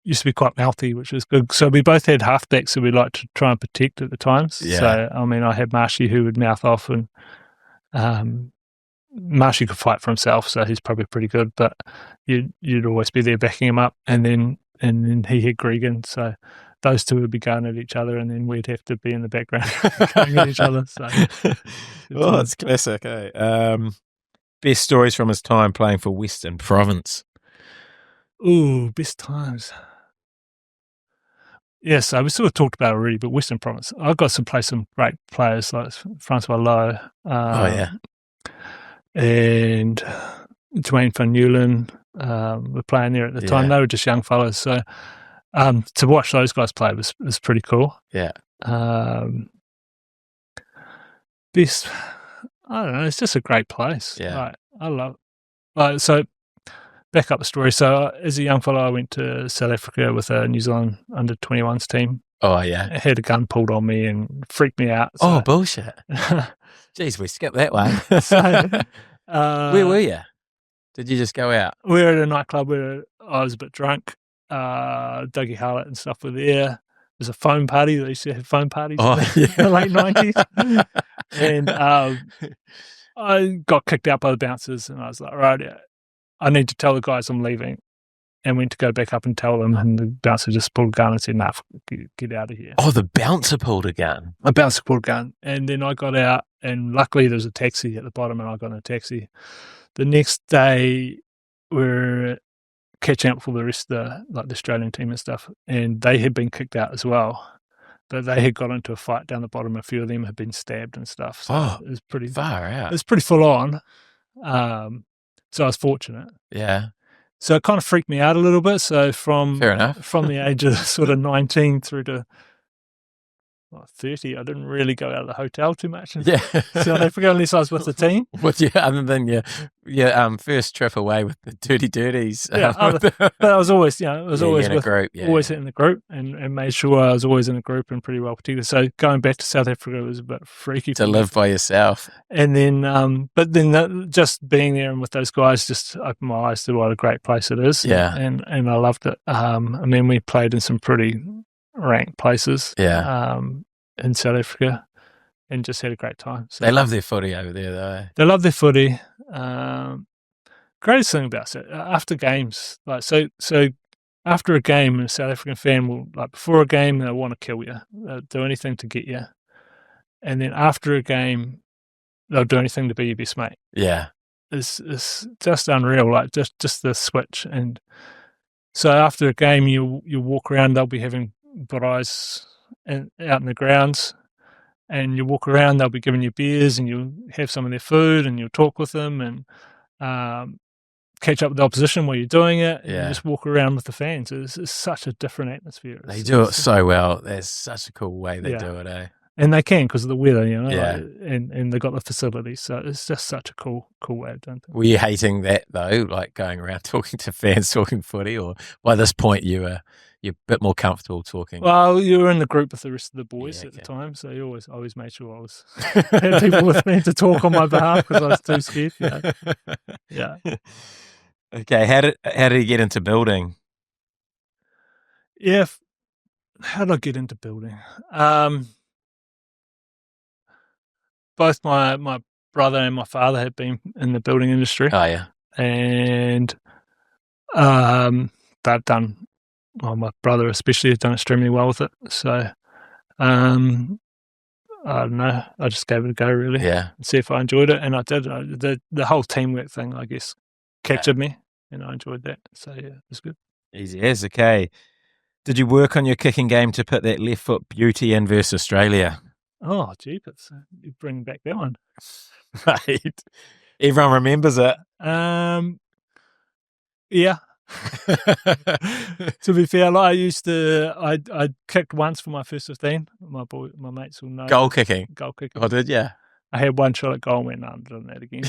used to be quite mouthy, which was good. So we both had halfbacks who we liked to try and protect at the times. Yeah. So, I had Marshy who would mouth off, and Marshy could fight for himself, so he's probably pretty good, but you'd always be there backing him up. And then he had Gregan, so those two would be going at each other, and then we'd have to be in the background going at each other. So, it's classic, eh? Best stories from his time playing for Western Province. Ooh, best times. Yes, so we sort of talked about it already, but Western Province, I got to play some great players like Francois Lowe. And Dwayne Van Newland were playing there at the time. They were just young fellas, so to watch those guys play was pretty cool. Yeah. Best, I don't know. It's just a great place. Yeah. I love. So back up the story. So as a young fellow, I went to South Africa with a New Zealand under-21s team. Oh yeah. I had a gun pulled on me and freaked me out. So. Oh bullshit! Jeez, we skipped that one. So, where were you? Did you just go out? We were at a nightclub where I was a bit drunk. Dougie Harlett and stuff were there. There's a phone party. They used to have phone parties in the late 90s. And I got kicked out by the bouncers, and I was like, right, I need to tell the guys I'm leaving. And went to go back up and tell them, and the bouncer just pulled a gun and said, nah, get out of here. Oh, the bouncer pulled a gun? A bouncer pulled a gun. And then I got out, and luckily there was a taxi at the bottom, and I got in a taxi. The next day, we're catching up for the rest of the Australian team and stuff, and they had been kicked out as well. But they had got into a fight down the bottom. A few of them had been stabbed and stuff. So it was pretty far out. It was pretty full on. So I was fortunate. Yeah. So it kind of freaked me out a little bit. So from the age of sort of 19 through to 30, I didn't really go out of the hotel too much. Yeah. South Africa, unless I was with the team. Other than your first trip away with the dirties. Yeah, but I was always, always in a group. Yeah. Always in the group, and made sure I was always in a group and pretty well protected. So going back to South Africa was a bit freaky. To live by yourself. And then, just being there and with those guys just opened my eyes to what a great place it is. Yeah. And I loved it. We played in some pretty ranked places in South Africa, and just had a great time. So, they love their footy over there, though. They love their footy. Greatest thing about it, after games, so after a game, a South African fan will, before a game, they'll want to kill you. They'll do anything to get you. And then after a game, they'll do anything to be your best mate. Yeah. It's just unreal, just the switch. And so after a game, you walk around, they'll be having braais out in the grounds, and you walk around, they'll be giving you beers, and you'll have some of their food, and you'll talk with them, and catch up with the opposition while you're doing it, and you just walk around with the fans. It's such a different atmosphere. They do it so well. There's such a cool way they do it, eh? And they can because of the weather, and they've got the facilities. So it's just such a cool way of doing things. Were you hating that, though, going around talking to fans, talking footy, or by this point you're a bit more comfortable talking? Well, you were in the group with the rest of the boys at the time, so you always made sure I had people with me to talk on my behalf because I was too scared. Yeah. Okay, how did he get into building? Yeah, how did I get into building? Both my brother and my father had been in the building industry. Oh, yeah. And they've done, well, my brother especially has done extremely well with it. So I don't know, I just gave it a go, really. Yeah. See if I enjoyed it, and I did. The whole teamwork thing, I guess, captured me, and I enjoyed that. So yeah, it was good. Easy as. Okay. Did you work on your kicking game to put that left foot beauty in versus Australia? Oh, jeepers. You bring back that one. Right. Everyone remembers it. Yeah. To be fair, like I kicked once for my first 15. My mates will know. Goal kicking. Goal kicking. Oh, did you? I had one shot at goal and went, no, I'm doing that again.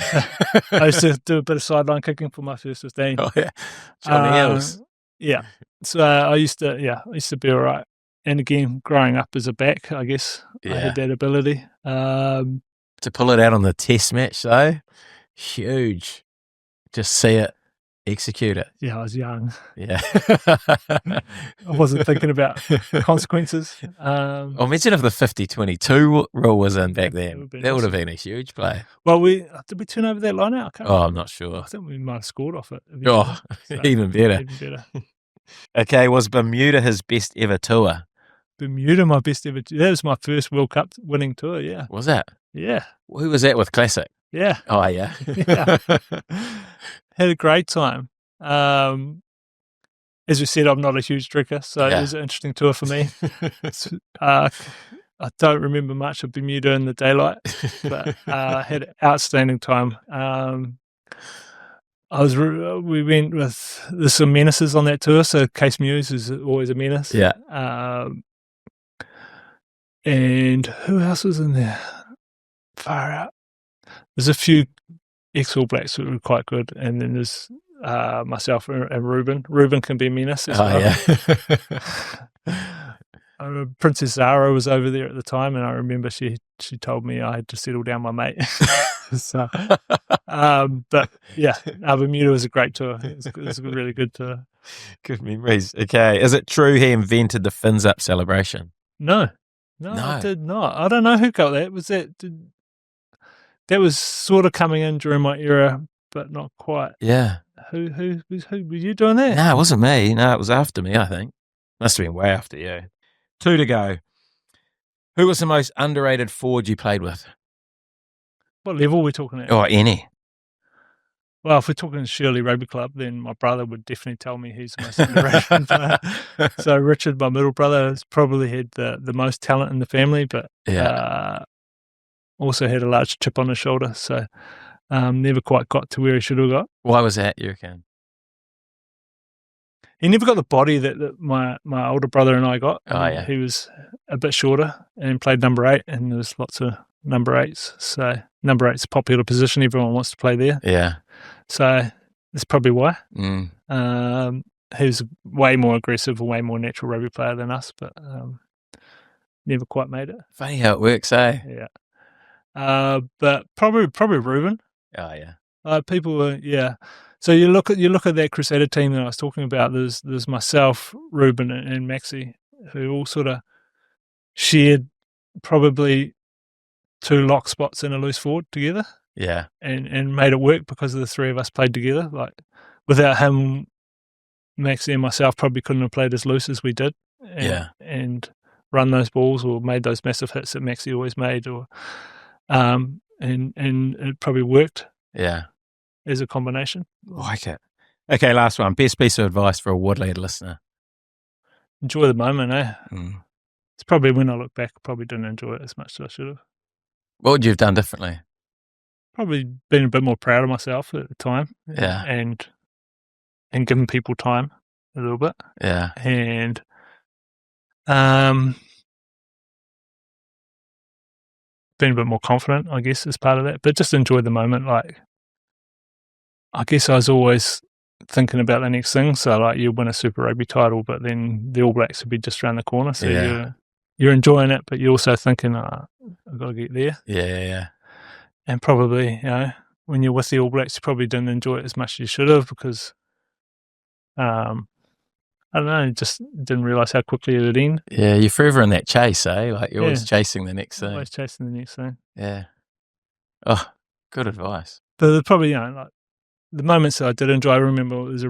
I used to do a bit of sideline kicking for my first 15. Oh, yeah. Johnny Els. Yeah. So I used to be all right. And again, growing up as a back, I guess I had that ability. To pull it out on the test match, though, huge. Just see it, execute it. Yeah, I was young. Yeah. I wasn't thinking about consequences. Imagine if the 50-22 rule was in back then. That would have been a huge play. Well, did we turn over that line out? I'm not sure. I think we might have scored off it. Even better. Even better. Okay, was Bermuda his best ever tour? Bermuda, my best ever. That was my first World Cup winning tour. Yeah. Was that? Yeah. Who was that with Classic? Yeah. Oh, yeah. Yeah. Had a great time. As we said, I'm not a huge drinker, so it was an interesting tour for me. I don't remember much of Bermuda in the daylight, but I had an outstanding time. We went with, there's some menaces on that tour, so Case Muse is always a menace. Yeah. And who else was in there? Far out. There's a few ex-All Blacks who were quite good, and then there's myself and Ruben. Ruben can be a menace as well. Yeah. Princess Zara was over there at the time, and I remember she told me I had to settle down my mate. So, but yeah, Bermuda was a great tour. It was a really good tour. Good memories. Okay, is it true he invented the fins up celebration? No, I did not. I don't know who got that. Was that? That was sort of coming in during my era, but not quite. Yeah. Who were you doing that? No, it wasn't me. No, it was after me, I think. Must have been way after you. 2 to go. Who was the most underrated forward you played with? What level are we talking about? Oh, any. Well, if we're talking Shirley Rugby Club, then my brother would definitely tell me he's the most underrated player. So Richard, my middle brother, has probably had the most talent in the family, but also had a large chip on his shoulder. So never quite got to where he should have got. Why was that, you reckon? He never got the body that my older brother and I got. Oh, yeah. He was a bit shorter and played number 8, and there was lots of number 8s. So number 8's a popular position. Everyone wants to play there. Yeah. So that's probably why. Mm. He was way more aggressive, a way more natural rugby player than us, but never quite made it. Funny how it works, eh? Yeah. But probably Ruben. Oh, yeah. People were, yeah. So you look at that Crusader team that I was talking about. There's myself, Ruben, and Maxi, who all sort of shared probably 2 lock spots in a loose forward together. Yeah. And made it work because the 3 of us played together. Like without him, Maxi and myself probably couldn't have played as loose as we did. And run those balls or made those massive hits that Maxi always made, or and it probably worked. Yeah. As a combination. Like it. Okay, last one. Best piece of advice for a Woodland listener. Enjoy the moment, eh? Mm. It's probably, when I look back, I probably didn't enjoy it as much as I should have. What would you have done differently? Probably been a bit more proud of myself at the time. Yeah. And giving people time a little bit. Yeah. And being a bit more confident, I guess, as part of that. But just enjoy the moment. Like, I guess I was always thinking about the next thing. So, like, you win a Super Rugby title, but then the All Blacks would be just around the corner. So you're enjoying it, but you're also thinking, I've got to get there. Yeah. And probably, when you're with the All Blacks, you probably didn't enjoy it as much as you should have, because I don't know, just didn't realise how quickly it would end. Yeah, you're forever in that chase, eh? Like you're always Yeah. chasing the next thing. Always chasing the next thing. Yeah. Oh, good advice. But probably, like the moments that I did enjoy, I remember it was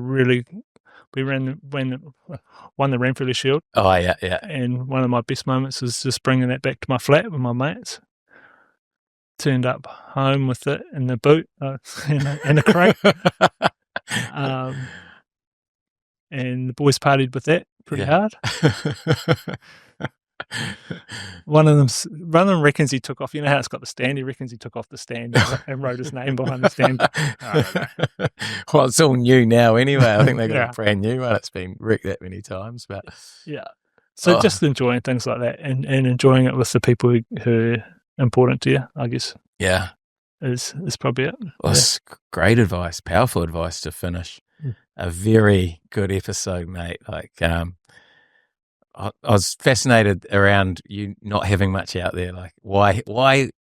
we won the Ranfurly Shield. Oh, yeah. And one of my best moments was just bringing that back to my flat with my mates. Turned up home with it in the boot and a crate. And the boys partied with that pretty hard. One of them reckons he took off. You know how it's got the stand? He reckons he took off the stand and wrote his name behind the stand. Well, it's all new now anyway. I think they got a brand new one. It's been wrecked that many times, but so just enjoying things like that and enjoying it with the people who are important to you, I guess. Yeah, is probably it. Well, it's great advice, powerful advice to finish a very good episode, mate. Like, I was fascinated around you not having much out there. Like, why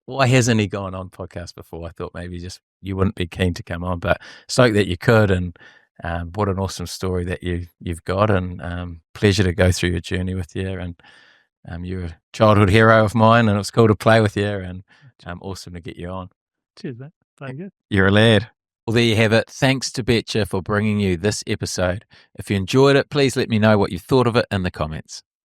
hasn't he gone on podcast before? I thought maybe just you wouldn't be keen to come on, but stoked that you could, and what an awesome story that you've got, and pleasure to go through your journey with you. And you're a childhood hero of mine, and it was cool to play with you, and awesome to get you on. Cheers, mate. Very good. You're a lad. Well, there you have it. Thanks to Betcha for bringing you this episode. If you enjoyed it, please let me know what you thought of it in the comments.